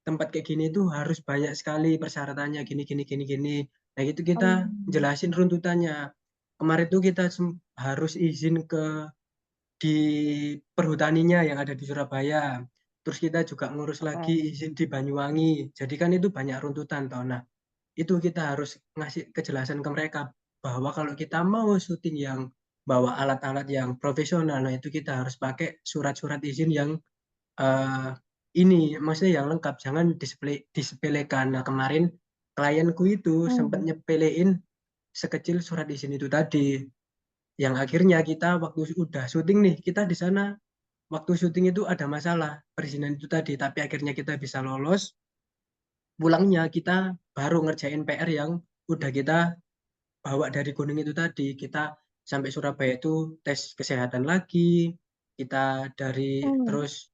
tempat kayak gini itu harus banyak sekali persyaratannya, gini gini gini gini. Nah itu kita Hmm. jelasin runtutannya. Kemarin itu kita harus izin ke di perhutaninya yang ada di Surabaya. Terus kita juga ngurus lagi Oke. izin di Banyuwangi. Jadi kan itu banyak runtutan toh. Nah, itu kita harus ngasih kejelasan ke mereka bahwa kalau kita mau syuting yang bawa alat-alat yang profesional, nah itu kita harus pakai surat-surat izin yang eh, ini maksudnya yang lengkap, jangan disepelekan. Nah, kemarin klienku itu sempat Hmm. nyepelein sekecil surat izin itu tadi, yang akhirnya kita waktu udah syuting nih, kita di sana waktu syuting itu ada masalah perizinan itu tadi, tapi akhirnya kita bisa lolos. Pulangnya kita baru ngerjain PR yang udah kita bawa dari gunung itu tadi. Kita sampai Surabaya itu tes kesehatan lagi, kita dari Hmm. terus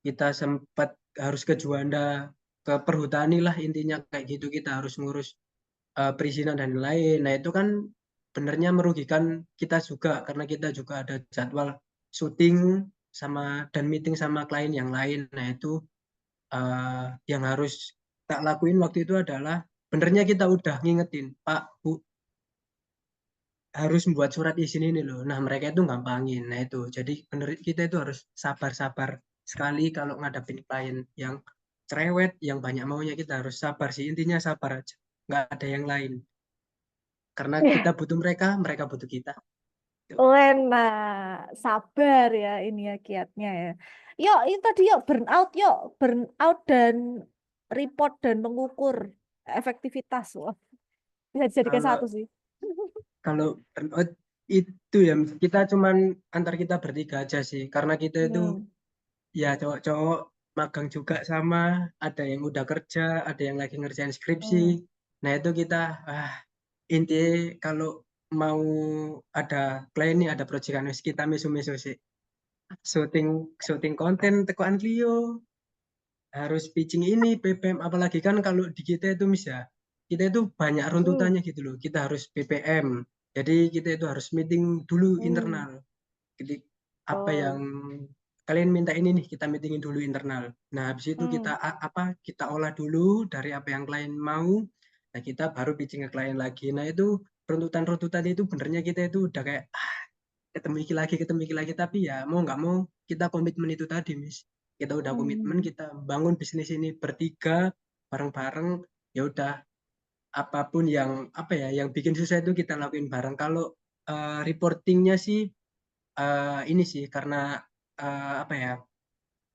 kita sempat harus ke Juanda, ke perhutani lah intinya kayak gitu, kita harus ngurus perizinan dan lain. Nah itu kan benernya merugikan kita juga karena kita juga ada jadwal syuting sama dan meeting sama klien yang lain. Nah itu yang harus tak lakuin waktu itu adalah benernya kita udah ngingetin, Pak, Bu, harus membuat surat izin ini loh. Nah, mereka itu gampangin. Nah, itu. Jadi bener kita itu harus sabar-sabar sekali kalau ngadapin klien yang cerewet, yang banyak maunya, kita harus sabar sih. Intinya sabar aja. Nggak ada yang lain. Karena kita butuh mereka, mereka butuh kita. Lena, sabar ya ini ya kiatnya ya. Yuk, ini tadi yuk burnout dan report dan mengukur efektivitas. Wah, bisa dijadikan Kalau satu sih. kalau burnout itu ya kita cuman antar kita bertiga aja sih. Karena kita itu ya cowok-cowok magang juga sama, ada yang udah kerja, ada yang lagi ngerjain skripsi. Nah, itu kita intinya kalau mau ada klien nih, ada proyekan wis kita mesu-mesu sih. Syuting konten tekoan Clio, harus pitching ini PPM, apalagi kan kalau di kita itu kita itu banyak runtutannya gitu loh. Kita harus PPM. Jadi kita itu harus meeting dulu internal. Jadi apa yang kalian minta ini nih, kita meetingin dulu internal. Nah, habis itu kita olah dulu dari apa yang klien mau. Nah, kita baru pitching ke klien lagi. Nah, itu runtutan-runtutan itu benernya kita itu udah kayak ketemu iki lagi, tapi ya mau nggak mau kita komitmen itu tadi, Miss. Kita udah komitmen, kita bangun bisnis ini bertiga bareng-bareng, ya udah apapun yang yang bikin susah itu kita lakuin bareng. Kalau reportingnya sih ini sih karena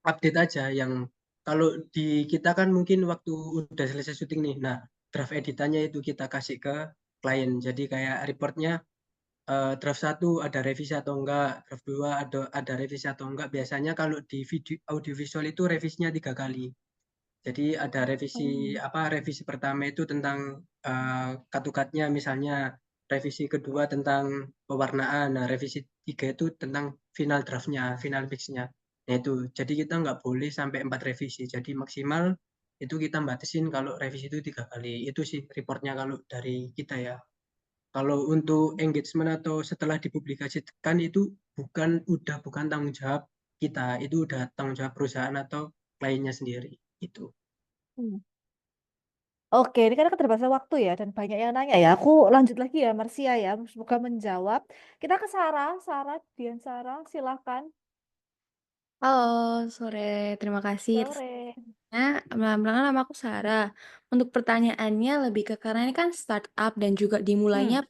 update aja yang kalau di kita kan mungkin waktu udah selesai syuting nih, nah draft editannya itu kita kasih ke klien. Jadi kayak reportnya draft 1 ada revisi atau enggak, draft 2 ada revisi atau enggak. Biasanya kalau di video audiovisual itu revisinya 3 kali. Jadi ada revisi pertama itu tentang cut-nya, misalnya revisi kedua tentang pewarnaan, nah revisi 3 itu tentang final draftnya, final mixnya. Nah itu, jadi kita nggak boleh sampai 4 revisi. Jadi maksimal itu kita batasin kalau revisi itu 3 kali. Itu sih reportnya kalau dari kita ya. Kalau untuk engagement atau setelah dipublikasikan itu bukan tanggung jawab kita, itu udah tanggung jawab perusahaan atau kliennya sendiri itu. Oke, ini karena keterbatasan waktu ya dan banyak yang nanya ya. Aku lanjut lagi ya, Marsia ya. Semoga menjawab. Kita ke Sarah, Dian Sarah, silakan. Halo, sore. Terima kasih. Sore. Perkenalkan nama aku Sarah. Untuk pertanyaannya lebih ke karena ini kan startup dan juga dimulainya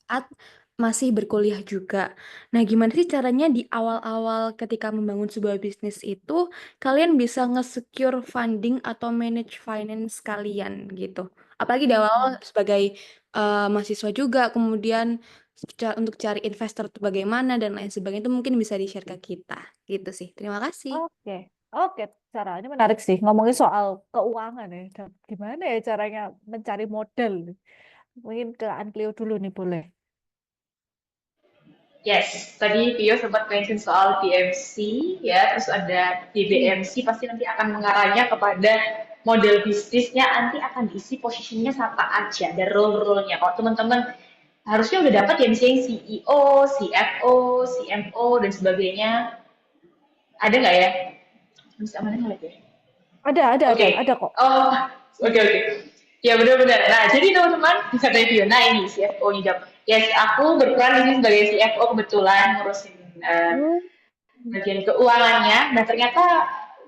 saat masih berkuliah juga. Nah, gimana sih caranya di awal-awal ketika membangun sebuah bisnis itu kalian bisa nge-secure funding atau manage finance kalian gitu? Apalagi di awal sebagai mahasiswa juga, kemudian untuk cari investor itu bagaimana dan lain sebagainya itu mungkin bisa di-share ke kita gitu sih. Terima kasih. Oke, Sarah, ini menarik sih ngomongin soal keuangan ya. Dan gimana ya caranya mencari modal? Mungkin ke Anklio dulu nih boleh. Yes, tadi Pio sempat mention soal DMC ya, terus ada DBMC, pasti nanti akan mengarahnya kepada model bisnisnya, nanti akan diisi posisinya apa aja, ada role-role-nya. Kalau teman-teman harusnya udah dapat ya misalnya CEO, CFO, CMO, dan sebagainya. Ada nggak ya? Bisa mana ngeliat ya? Ada kok. Oke. Ya benar-benar. Nah, jadi teman-teman bisa tanya Pio, nah ini CFO-nya jawab. Yes, aku berperan di sini sebagai CFO kebetulan ngurusin bagian keuangannya. Nah, ternyata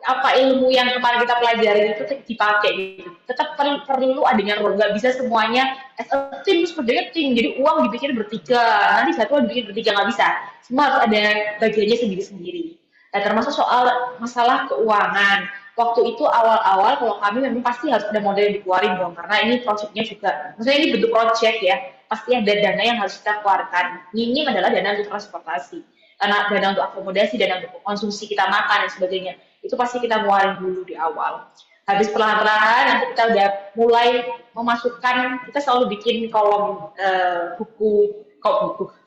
apa ilmu yang kemarin kita pelajari itu dipakai gitu. Tetap perlu adanya role, nggak bisa semuanya as a team seperti tim. Jadi uang dibikin bertiga, nanti satu dibikin bertiga, nggak bisa. Semua harus ada bagiannya sendiri-sendiri. Nah, termasuk soal masalah keuangan. Waktu itu awal-awal kalau kami memang pasti harus ada modal yang dikeluarin dong, karena ini projectnya juga, maksudnya ini bentuk project ya, pasti ada dana yang harus kita keluarkan. Minim adalah dana untuk transportasi, karena dana untuk akomodasi, dana untuk konsumsi kita makan dan sebagainya, itu pasti kita keluarin dulu di awal. Habis perlahan-lahan nanti kita udah mulai memasukkan, kita selalu bikin kolom buku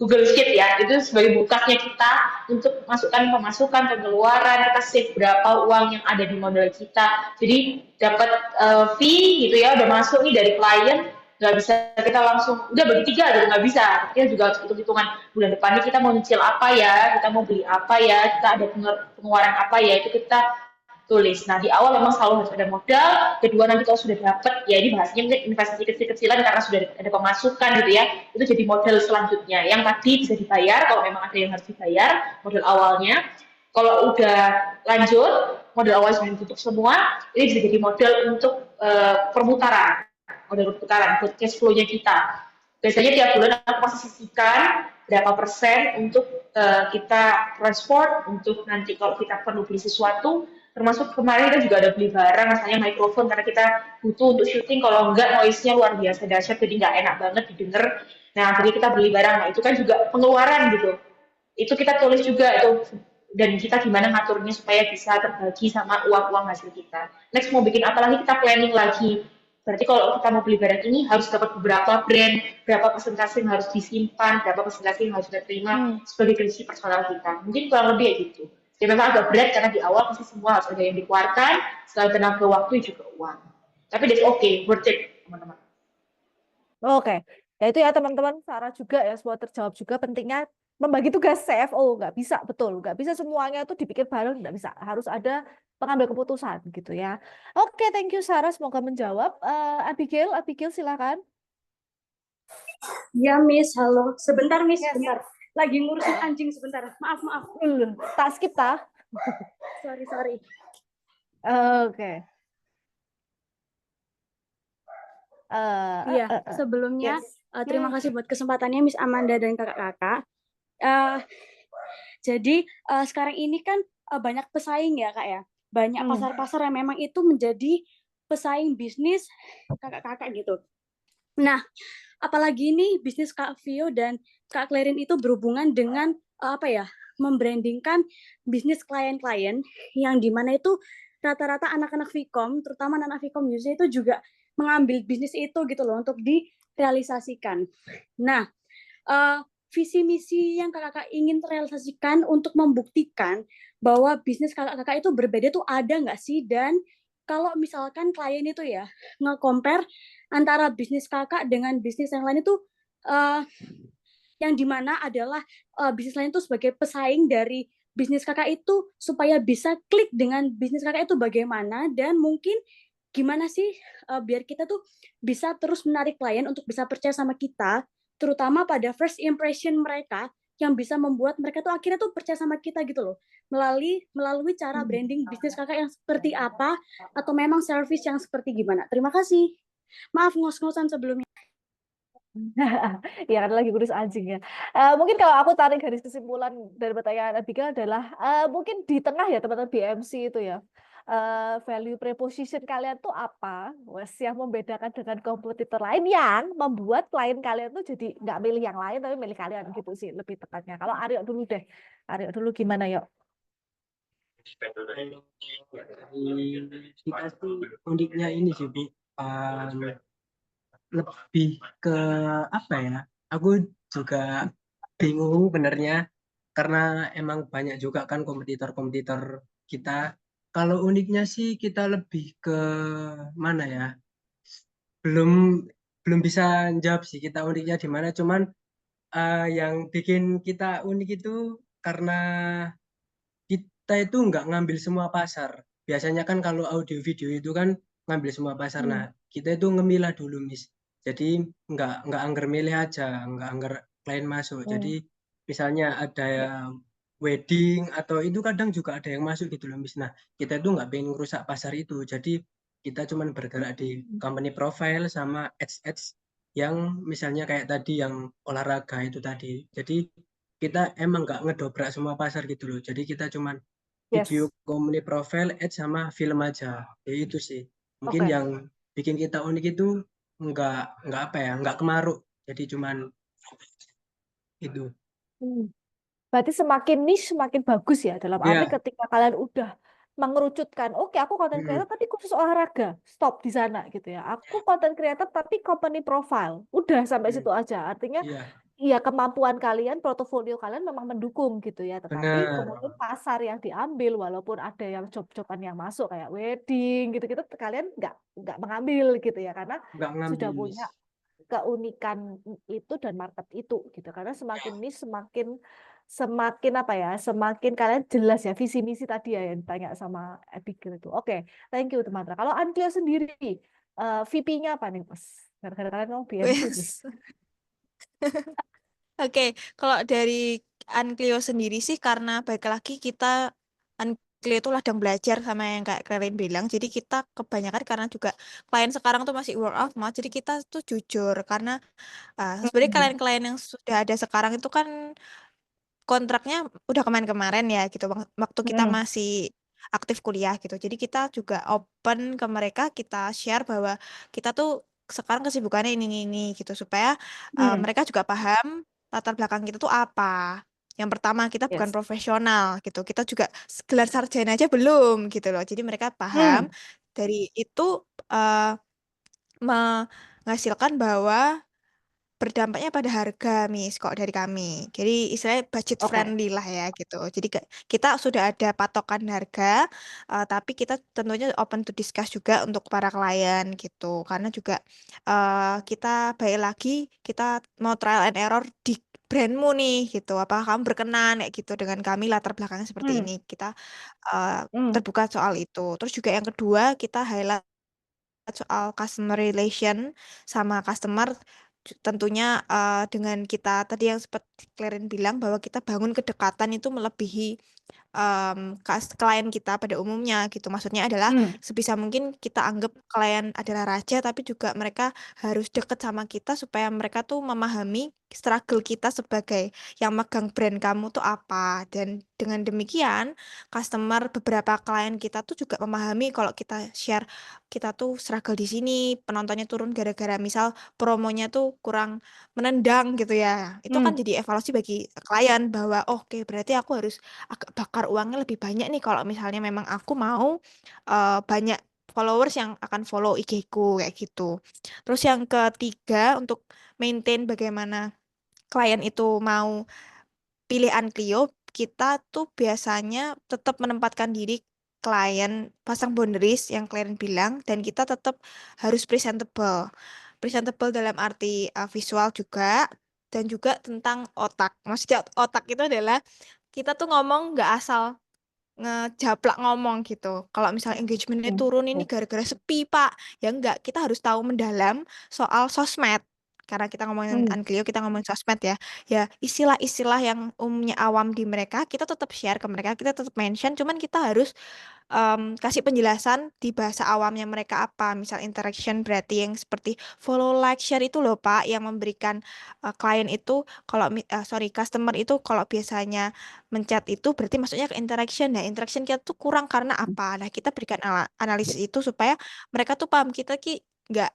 Google Sheet ya, itu sebagai bukasnya kita untuk masukkan pemasukan, pengeluaran, kita save berapa uang yang ada di modal kita. Jadi dapat fee gitu ya, udah masuk nih dari klien, nggak bisa kita langsung udah bagi 3 gitu, nggak bisa. Kita juga harus hitung-hitungan bulan depan ini kita mau nyicil apa ya, kita mau beli apa ya, kita ada pengeluaran apa ya, itu kita tulis. Nah, di awal memang selalu harus ada modal. Kedua, nanti kalau sudah dapat, ya ini bahasanya mungkin investasi kecil-kecilan karena sudah ada pemasukan gitu ya. Itu jadi modal selanjutnya. Yang tadi bisa dibayar kalau memang ada yang harus dibayar, modal awalnya. Kalau udah lanjut, modal awal sudah ditutup semua, ini bisa jadi modal untuk perputaran. Modal perputaran, buat cash flow-nya kita. Biasanya tiap bulan aku pasti sisihkan berapa persen untuk kita transport, untuk nanti kalau kita perlu beli sesuatu, termasuk kemarin kita juga ada beli barang, misalnya mikrofon, karena kita butuh untuk syuting, kalau enggak noise-nya luar biasa dahsyat, jadi nggak enak banget didengar. Nah, jadi kita beli barang, nah itu kan juga pengeluaran gitu. Itu kita tulis juga itu, dan kita gimana ngaturnya supaya bisa terbagi sama uang-uang hasil kita. Next mau bikin apa lagi, kita planning lagi. Berarti kalau kita mau beli barang ini harus dapat beberapa brand, berapa persentase yang harus disimpan, berapa persentase yang harus diterima sebagai kondisi personal kita. Mungkin kurang lebih ya gitu. Ya memang agak berat karena di awal pasti semua harus ada yang dikeluarkan, setelah tenaga waktu juga uang. Tapi that's okay, worth it teman-teman. Oke, ya itu ya teman-teman, Sarah juga ya, semua terjawab juga. Pentingnya membagi tugas CFO, nggak bisa, betul, nggak bisa semuanya itu dipikir bareng, nggak bisa, harus ada pengambil keputusan gitu ya. Oke, thank you Sarah, semoga menjawab. Abigail silakan. Ya, Miss, halo. Sebentar, Miss, Yes. sebentar. Lagi ngurusin anjing sebentar. Maaf. Tak skip ta? Sorry. Oke. Iya, sebelumnya Yes. terima kasih buat kesempatannya Miss Amanda dan kakak-kakak. Jadi sekarang ini kan banyak pesaing ya, Kak ya. Banyak pasar-pasar yang memang itu menjadi pesaing bisnis kakak-kakak gitu. Nah, apalagi ini bisnis Kak Vio dan Kak Clarin itu berhubungan dengan membrandingkan bisnis klien-klien yang dimana itu rata-rata anak-anak Vkom, terutama anak Vkom user itu juga mengambil bisnis itu gitu loh untuk direalisasikan. Nah, visi misi yang kakak-kakak ingin terrealisasikan untuk membuktikan bahwa bisnis kakak-kakak itu berbeda tuh ada nggak sih? Dan kalau misalkan klien itu ya nge-compare antara bisnis kakak dengan bisnis yang lain itu yang dimana adalah bisnis lain itu sebagai pesaing dari bisnis kakak itu supaya bisa klik dengan bisnis kakak itu bagaimana, dan mungkin gimana sih biar kita tuh bisa terus menarik klien untuk bisa percaya sama kita, terutama pada first impression mereka yang bisa membuat mereka tuh akhirnya tuh percaya sama kita gitu loh, melalui cara branding bisnis kakak yang seperti apa, atau memang service yang seperti gimana. Terima kasih. Maaf ngos-ngosan sebelumnya. Ya kan lagi ngurus anjing ya. Mungkin kalau aku tarik garis kesimpulan dari pertanyaan Abigail adalah mungkin di tengah ya teman-teman BMC itu ya. Value proposition kalian tuh apa? Yang membedakan dengan kompetitor lain yang membuat klien kalian tuh jadi nggak milih yang lain tapi milih kalian gitu sih lebih tepatnya. Kalau Aryo dulu deh. Aryo dulu gimana yuk? Kita sih uniknya ini sih Bu, lebih ke apa ya, aku juga bingung benernya karena emang banyak juga kan kompetitor kita. Kalau uniknya sih kita lebih ke mana ya, belum bisa jawab sih kita uniknya di mana, cuman yang bikin kita unik itu karena kita itu nggak ngambil semua pasar. Biasanya kan kalau audio video itu kan ngambil semua pasar. Nah, kita itu ngemilah dulu, Miss. Jadi nggak angger milih aja, nggak angger klien masuk. Jadi misalnya ada wedding atau itu kadang juga ada yang masuk gitu loh, Miss. Nah, kita itu nggak pengen ngerusak pasar itu. Jadi kita cuma bergerak di company profile sama ads yang misalnya kayak tadi yang olahraga itu tadi. Jadi kita emang nggak ngedobrak semua pasar gitu loh. Jadi kita cuman video company profile, ads sama film aja. Ya itu sih. Mungkin yang bikin kita unik itu nggak apa ya, nggak kemaruk. Jadi cuman itu. Berarti semakin niche semakin bagus ya, dalam arti ketika kalian udah mengerucutkan, oke aku konten creator tapi khusus olahraga, stop di sana gitu ya. Aku konten creator tapi company profile, udah sampai situ aja. Artinya ya kemampuan kalian, portofolio kalian memang mendukung gitu ya. Tetapi kemudian pasar yang diambil, walaupun ada yang job-joban yang masuk kayak wedding gitu-gitu, kalian nggak mengambil gitu ya, karena sudah punya keunikan itu dan market itu gitu. Karena semakin niche semakin apa ya, semakin kalian jelas ya visi misi tadi ya yang ditanya sama Abigail itu. Oke, thank you teman-teman. Kalau Anklio sendiri VP-nya apa nih Mas? Gara-gara kalian ngomong BMC nih. Wes. Oke, kalau dari Uncleo sendiri sih karena baik lagi kita Uncleo itu ladang belajar sama yang kayak Karen bilang. Jadi kita kebanyakan karena juga klien sekarang tuh masih word of mouth. Jadi kita tuh jujur karena sebenarnya klien-klien yang sudah ada sekarang itu kan kontraknya udah kemarin-kemarin ya gitu waktu kita masih aktif kuliah gitu. Jadi kita juga open ke mereka, kita share bahwa kita tuh sekarang kesibukannya ini gitu supaya mereka juga paham latar belakang kita tuh apa. Yang pertama kita bukan Yes. profesional gitu. Kita juga gelar sarjana aja belum gitu loh. Jadi mereka paham dari itu menghasilkan bahwa berdampaknya pada harga Miss kok dari kami. Jadi istilahnya budget Oke. friendly lah ya gitu. Jadi kita sudah ada patokan harga, tapi kita tentunya open to discuss juga untuk para klien gitu. Karena juga kita balik lagi kita mau trial and error di brandmu nih gitu. Apakah kamu berkenan kayak gitu dengan kami latar belakangnya seperti ini. Kita terbuka soal itu. Terus juga yang kedua kita highlight soal customer relation sama customer tentunya dengan kita tadi yang seperti Claren bilang bahwa kita bangun kedekatan itu melebihi klien kita pada umumnya gitu. Maksudnya adalah sebisa mungkin kita anggap klien adalah raja tapi juga mereka harus deket sama kita supaya mereka tuh memahami struggle kita sebagai yang megang brand kamu tuh apa. Dan dengan demikian beberapa klien kita tuh juga memahami kalau kita share kita tuh struggle di sini, penontonnya turun gara-gara misal promonya tuh kurang menendang gitu ya. Itu kan jadi evaluasi bagi klien bahwa oke berarti aku harus agak bakar uangnya lebih banyak nih kalau misalnya memang aku mau banyak followers yang akan follow IG-ku kayak gitu. Terus yang ketiga untuk maintain bagaimana klien itu mau pilih Uncleo, kita tuh biasanya tetap menempatkan diri klien pasang boundaries yang klien bilang dan kita tetap harus presentable. Presentable dalam arti visual juga dan juga tentang otak. Maksudnya otak itu adalah kita tuh ngomong nggak asal ngejaplak ngomong gitu. Kalau misalnya engagementnya turun ini gara-gara sepi, Pak. Ya enggak, kita harus tahu mendalam soal sosmed. Karena kita ngomongin Uncleo, kita ngomongin sosmed ya. Ya, istilah-istilah yang umumnya awam di mereka, kita tetap share ke mereka, kita tetap mention, cuman kita harus kasih penjelasan di bahasa awamnya mereka apa. Misal interaction berarti yang seperti follow, like, share itu loh Pak, yang memberikan klien itu kalau customer itu kalau biasanya menchat itu berarti maksudnya ke interaction. Nah, interaction kita tuh kurang karena apa? Nah, kita berikan analisis itu supaya mereka tuh paham kita nggak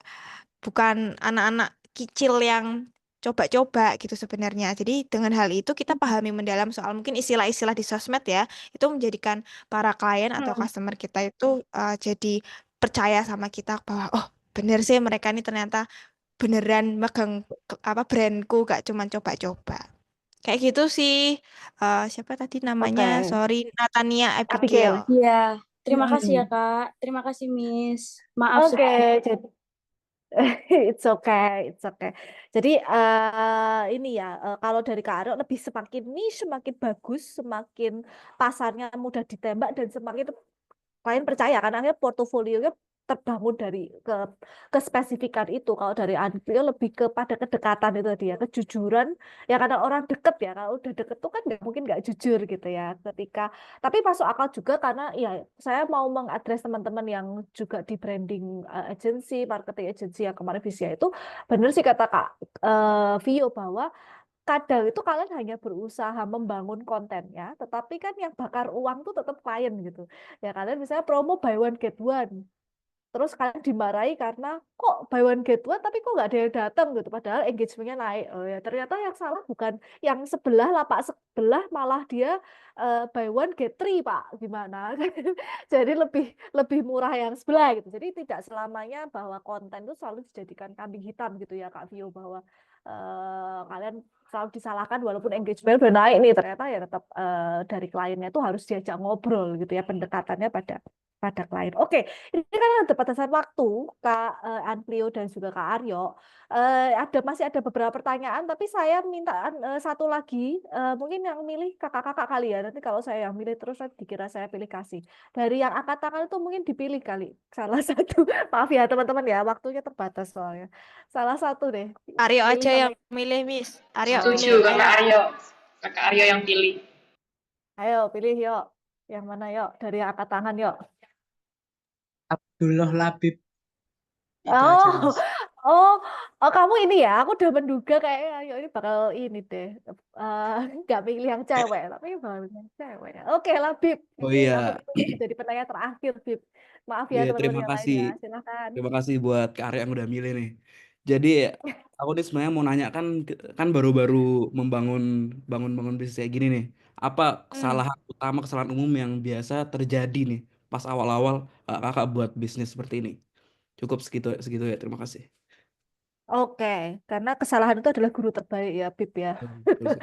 bukan anak-anak kecil yang coba-coba gitu sebenarnya. Jadi dengan hal itu kita pahami mendalam soal mungkin istilah-istilah di sosmed ya, itu menjadikan para klien atau customer kita itu jadi percaya sama kita bahwa oh bener sih mereka ini ternyata beneran megang brandku gak cuman coba-coba. Kayak gitu sih. Siapa tadi namanya? Oke. Sorry, Natania Abigail. Abigail. Iya, terima kasih ya Kak. Terima kasih Miss. Maaf Oke, jadi it's okay, it's okay. Jadi ini ya kalau dari Kak Aryo lebih semakin niche semakin bagus, semakin pasarnya mudah ditembak dan semakin klien percaya karena akhirnya portofolionya terbangun dari kespesifikan itu. Kalau dari Anklio lebih kepada kedekatan itu tadi ya, kejujuran ya karena orang deket ya. Kalau udah deket tuh kan mungkin nggak jujur gitu ya. Tapi masuk akal juga karena ya saya mau mengadres teman-teman yang juga di branding agency, marketing agency yang kemarin Visia itu benar sih kata Kak Vio bahwa kadang itu kalian hanya berusaha membangun kontennya, tetapi kan yang bakar uang tuh tetap klien gitu. Ya kalian misalnya promo buy one get one, terus kalian dimarahi karena kok buy one get one tapi kok nggak ada yang datang gitu, padahal engagementnya naik. Oh ya ternyata yang salah bukan yang sebelah, lapak sebelah malah dia buy one get three Pak, gimana? Jadi lebih murah yang sebelah gitu. Jadi tidak selamanya bahwa konten itu selalu dijadikan kambing hitam gitu ya Kak Vio, bahwa kalian selalu disalahkan walaupun engagement udah naik nih ternyata ya tetap dari kliennya itu harus diajak ngobrol gitu ya pendekatannya pada klien. Oke, ini kan ada batasan waktu Kak Anplio dan juga Kak Aryo. Masih ada beberapa pertanyaan tapi saya minta satu lagi mungkin yang milih kakak-kakak kali ya. Nanti kalau saya yang milih terus nanti dikira saya pilih kasih. Dari yang angkat tangan itu mungkin dipilih kali salah satu. Maaf ya teman-teman ya, waktunya terbatas soalnya. Salah satu deh. Aryo Pilih aja sama yang milih, Miss. Aryo Setuju, milih. Kakak Ayo. Aryo. Kakak Aryo yang pilih. Ayo pilih yuk. Yang mana yuk? Dari yang angkat tangan yuk. Abdullah Labib itu aja, Oh, Mas. oh, kamu ini ya. Aku udah menduga kayaknya Ayo ini bakal ini deh. Nggak pilih yang cewek, tapi bakal pilih yang cewek. Oke lah, Bib. Oh Ini aku iya, tunggu jadi pertanyaan terakhir, Bib. Maaf ya iya teman-teman terima yang lain kasih. ya. Silakan. Terima kasih buat Kak Arya yang udah milih nih. Jadi aku nih sebenarnya mau nanya kan baru-baru bangun bisnis kayak gini nih. Apa kesalahan umum yang biasa terjadi nih pas awal-awal kakak buat bisnis seperti ini? Cukup segitu segitu ya. Terima kasih. Oke, karena kesalahan itu adalah guru terbaik ya, Bib ya. Betul sih.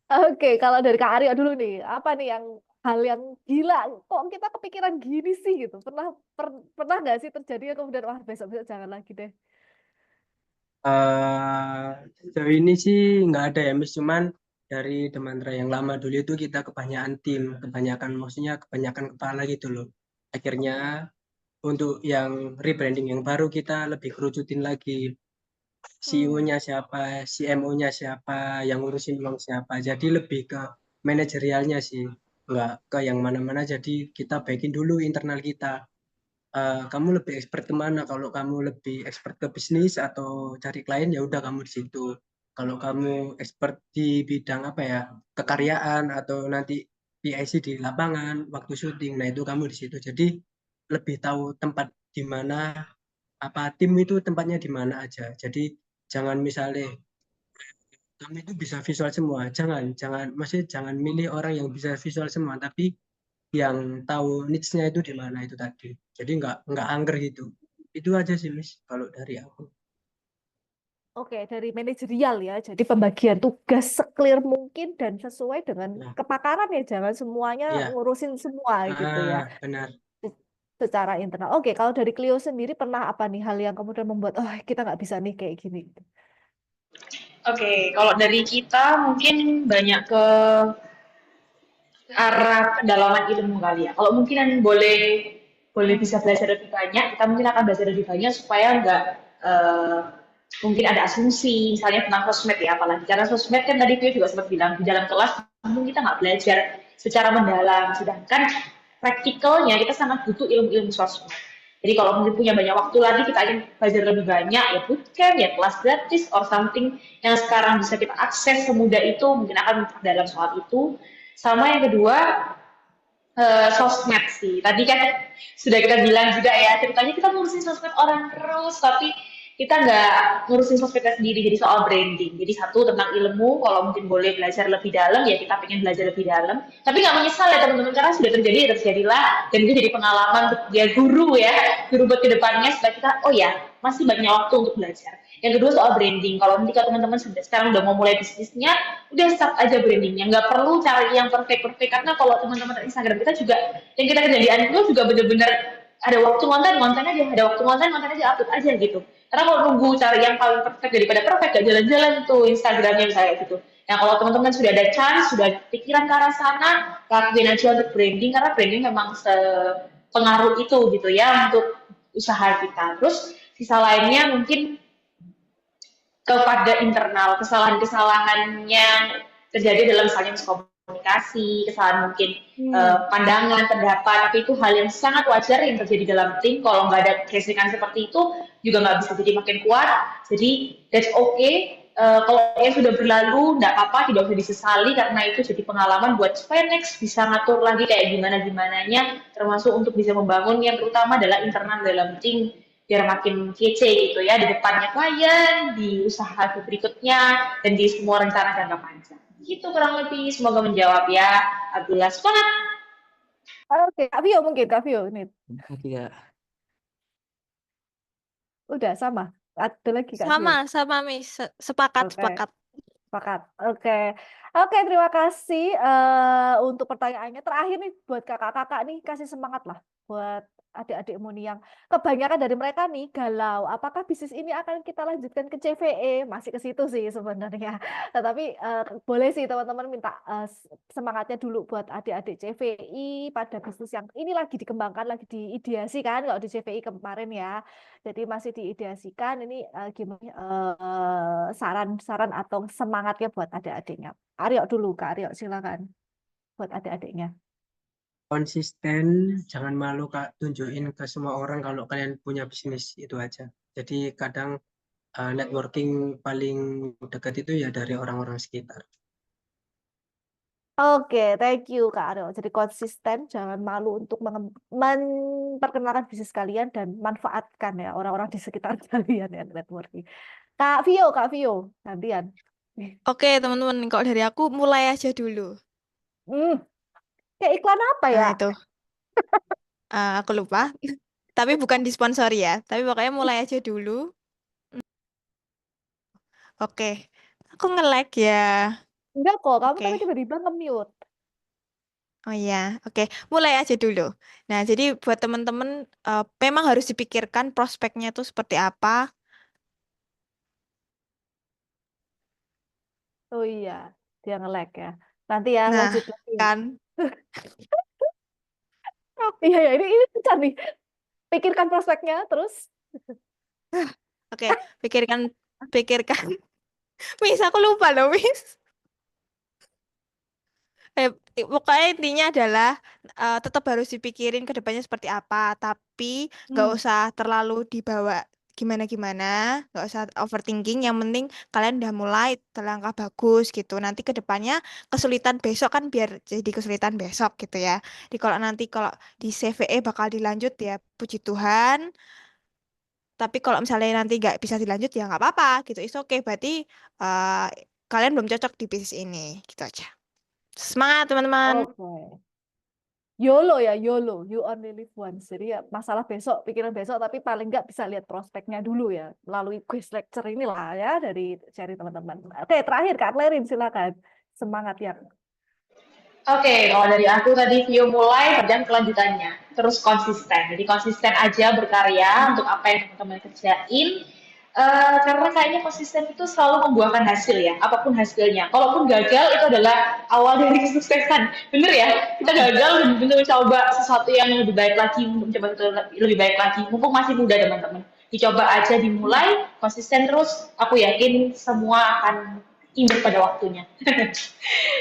Oke, kalau dari Kak Aryo dulu nih, apa nih hal yang gila? Kok kita kepikiran gini sih gitu? Pernah nggak sih terjadi ya kemudian wah besok-besok jangan lagi deh. Sejauh ini sih nggak ada ya, Miss. Cuman dari Demantra yang lama dulu itu kita kebanyakan tim, maksudnya kebanyakan kepala gitu loh. Akhirnya untuk yang rebranding yang baru kita lebih kerucutin lagi. CEO-nya siapa, CMO-nya siapa, yang ngurusin uang siapa. Jadi lebih ke manajerialnya sih, nggak ke yang mana-mana. Jadi kita baikin dulu internal kita. Kamu lebih expert kemana? Kalau kamu lebih expert ke bisnis atau cari klien, ya udah kamu di situ. Kalau kamu expert di bidang apa ya, kekaryaan atau nanti PIC di lapangan waktu syuting, nah itu kamu di situ. Jadi lebih tahu tempat di mana, apa tim itu tempatnya di mana aja. Jadi jangan misalnya kamu itu bisa visual semua, maksudnya jangan milih orang yang bisa visual semua, tapi yang tahu niche-nya itu di mana itu tadi. Jadi nggak angker gitu. Itu aja sih, Miss, kalau dari aku. Oke, dari manajerial ya. Jadi pembagian tugas seklir mungkin dan sesuai dengan Nah, kepakaran ya. Jangan semuanya iya. ngurusin semua gitu ya. Benar. Secara internal. Oke, kalau dari Clio sendiri pernah apa nih hal yang kemudian membuat oh kita nggak bisa nih kayak gini. Oke, kalau dari kita mungkin banyak ke arah pendalaman ilmu kali ya. Kalau mungkin yang boleh bisa belajar lebih banyak, kita mungkin akan belajar lebih banyak supaya nggak mungkin ada asumsi misalnya tentang sosmed ya, apalagi karena sosmed kan tadi Pio juga sempat bilang di dalam kelas mungkin kita nggak belajar secara mendalam, sedangkan praktikalnya kita sangat butuh ilmu-ilmu sosmed. Jadi kalau mungkin punya banyak waktu lagi kita ingin belajar lebih banyak ya bootcamp ya kelas gratis or something yang sekarang bisa kita akses semudah itu, mungkin akan dalam soal itu. Sama yang kedua sosmed sih. Tadi kan sudah kita bilang juga ya, ceritanya kita ngurusin sosmed orang terus, tapi kita nggak ngurusin sosmednya sendiri, jadi soal branding. Jadi satu tentang ilmu, kalau mungkin boleh belajar lebih dalam, ya kita pengen belajar lebih dalam. Tapi nggak menyesal ya teman-teman, karena sudah terjadi, ya terjadilah. Dan itu jadi pengalaman untuk dia guru buat kedepannya, supaya kita, oh ya, masih banyak waktu untuk belajar. Yang kedua soal branding. Kalau nanti kalau teman-teman sekarang udah mau mulai bisnisnya, udah start aja brandingnya. Nggak perlu cari yang perfect. Karena kalau teman-teman Instagram kita juga, yang kita kerjaan itu juga bener-bener ada waktu ngonten aja, upload aja gitu. Karena kalau nunggu cari yang paling perfect daripada perfect, gak jalan-jalan tuh Instagramnya misalnya gitu. Nah kalau teman-teman sudah ada chance, sudah pikiran ke arah sana, lakuin aja untuk branding, karena branding memang sepengaruh itu gitu ya untuk usaha kita. Terus sisa lainnya mungkin kepada internal, kesalahan-kesalahan yang terjadi dalam saling komunikasi, kesalahan mungkin pandangan, pendapat, tapi itu hal yang sangat wajar yang terjadi dalam tim. Kalau nggak ada gesekan seperti itu, juga nggak bisa jadi makin kuat. Jadi that's okay. Kalau yang sudah berlalu, nggak apa-apa, tidak usah disesali karena itu jadi pengalaman buat supaya next bisa ngatur lagi kayak gimana-gimananya, termasuk untuk bisa membangun yang terutama adalah internal dalam tim biar makin kece gitu ya di depannya klien, di usaha berikutnya, dan di semua rencana jangka panjang. Gitu kurang lebih, semoga menjawab ya. Abdullah, semangat! Oke, Kak Vio mungkin, Kak Vio ini. Ya. Udah sama. Ada lagi Kak Vio. Sama, Miss. Sepakat. Sepakat. Oke. Oke, terima kasih untuk pertanyaannya. Terakhir nih buat kakak-kakak nih, kasih semangat lah buat adik-adikmu nih yang kebanyakan dari mereka nih galau. Apakah bisnis ini akan kita lanjutkan ke CVE? Masih ke situ sih sebenarnya. Tetapi boleh sih teman-teman minta semangatnya dulu buat adik-adik CVI pada bisnis yang ini lagi dikembangkan, lagi diideasi kan kalau di CVI kemarin ya. Jadi masih diideasikan ini gimana saran-saran atau semangatnya buat adik-adiknya. Aryo dulu, Kak Aryo silakan buat adik-adiknya. Konsisten, jangan malu Kak, tunjukin ke semua orang kalau kalian punya bisnis, itu aja. Jadi kadang networking paling dekat itu ya dari orang-orang sekitar. Oke, thank you Kak Aryo. Jadi konsisten, jangan malu untuk memperkenalkan bisnis kalian dan manfaatkan ya orang-orang di sekitar kalian ya networking. Kak Vio, gantian. Oke, teman-teman, kalau dari aku mulai aja dulu. Kayak iklan apa ya? Nah, itu. Aku lupa. Tapi bukan disponsori ya. Tapi pokoknya mulai aja dulu. Oke. Aku nge-lag ya. Enggak kok, kamu Oke. tadi tiba-tiba nge-mute. Oh iya, oke. Mulai aja dulu. Nah, jadi buat teman-teman memang harus dipikirkan prospeknya itu seperti apa. Oh iya, dia nge-lag ya. Nanti ya Nah, lanjut lagi ya. kan. Iya ya, ini susah nih. Pikirkan prospeknya terus. Oke, pikirkan. Miss, aku lupa loh, Miss. Pokoknya intinya adalah tetap harus dipikirin ke depannya seperti apa, tapi nggak usah terlalu dibawa gimana-gimana, nggak usah overthinking. Yang penting kalian udah mulai langkah bagus gitu. Nanti ke depannya kesulitan besok kan biar jadi kesulitan besok gitu ya. Jadi kalau di CVE bakal dilanjut ya, puji Tuhan. Tapi kalau misalnya nanti nggak bisa dilanjut ya nggak apa-apa gitu. It's okay. Berarti kalian belum cocok di bisnis ini, gitu aja. Semangat teman-teman. Oke. YOLO ya, YOLO. You only live once. Jadi ya masalah besok, pikiran besok, tapi paling nggak bisa lihat prospeknya dulu ya. Melalui quiz lecture inilah ya dari teman-teman. Oke, terakhir Kak Klerin, silakan. Semangat ya. Oke, kalau dari aku tadi Vio mulai, kerjaan kelanjutannya. Terus konsisten. Jadi konsisten aja berkarya untuk apa yang teman-teman kerjain. Karena kayaknya konsisten itu selalu membuahkan hasil ya, apapun hasilnya. Kalaupun gagal, itu adalah awal dari kesuksesan. Bener ya? Kita gagal, bener mencoba sesuatu yang lebih baik lagi, mencoba lebih baik lagi. Mumpung masih muda teman-teman. Dicoba aja, dimulai, konsisten terus. Aku yakin semua akan indah pada waktunya.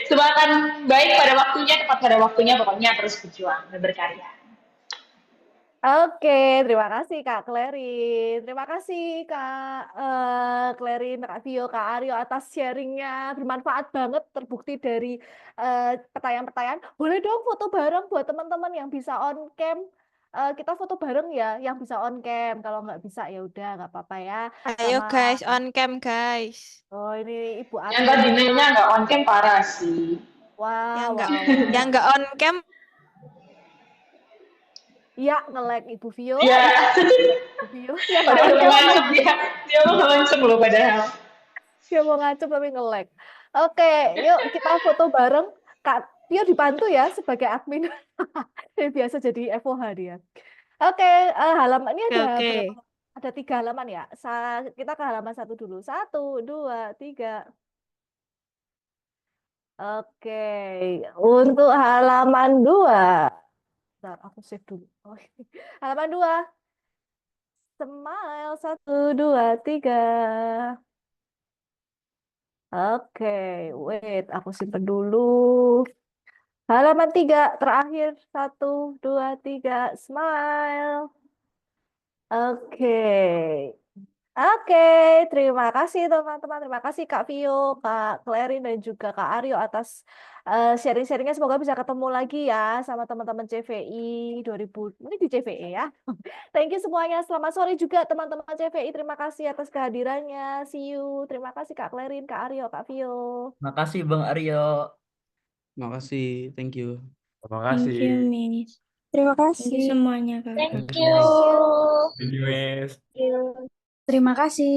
Semua akan baik pada waktunya, tepat pada waktunya, pokoknya terus berjuang dan berkarya. Oke, terima kasih Kak Klerin. Terima kasih Kak Klerin, Kak Vio, Kak Aryo atas sharingnya. Bermanfaat banget, terbukti dari pertanyaan-pertanyaan. Boleh dong foto bareng buat teman-teman yang bisa on cam. Kita foto bareng ya, yang bisa on cam. Kalau nggak bisa ya udah nggak apa-apa ya. Ayo guys, on cam guys. Oh ini Ibu Ati. Yang tadi nanya nggak on cam parah sih. Wow, Yang nggak on cam. Iya, nge-lag Ibu Vio. Iya. Ibu Vio. Ya, padahal udah ngancep dia. Dia mau ngancep loh padahal. Dia mau ngancep tapi nge-lag. Oke, yuk kita foto bareng. Kak Vio dibantu ya sebagai admin. Biasa jadi FOH dia. Oke, halaman ini ada berapa? Ada 3 halaman ya. Kita ke halaman 1 dulu. 1, 2, 3. Oke, untuk halaman 2. Bentar, aku save dulu. Oh, halaman 2. Smile 1, 2, 3. Oke, wait, aku simpen dulu. Halaman 3 terakhir 1, 2, 3. Smile. Oke, terima kasih teman-teman. Terima kasih Kak Vio, Kak Klerin, dan juga Kak Aryo atas sharing-sharingnya. Semoga bisa ketemu lagi ya sama teman-teman CVI 2000. Ini di CVI ya. Thank you semuanya. Selamat sore juga teman-teman CVI. Terima kasih atas kehadirannya. See you. Terima kasih Kak Klerin, Kak Aryo, Kak Vio. Makasih Bang Aryo. Makasih, thank you. Terima Thank you, kasih. Miss. Terima Thank you kasih. semuanya, Kak. Thank you. Thank you, Miss. Terima kasih.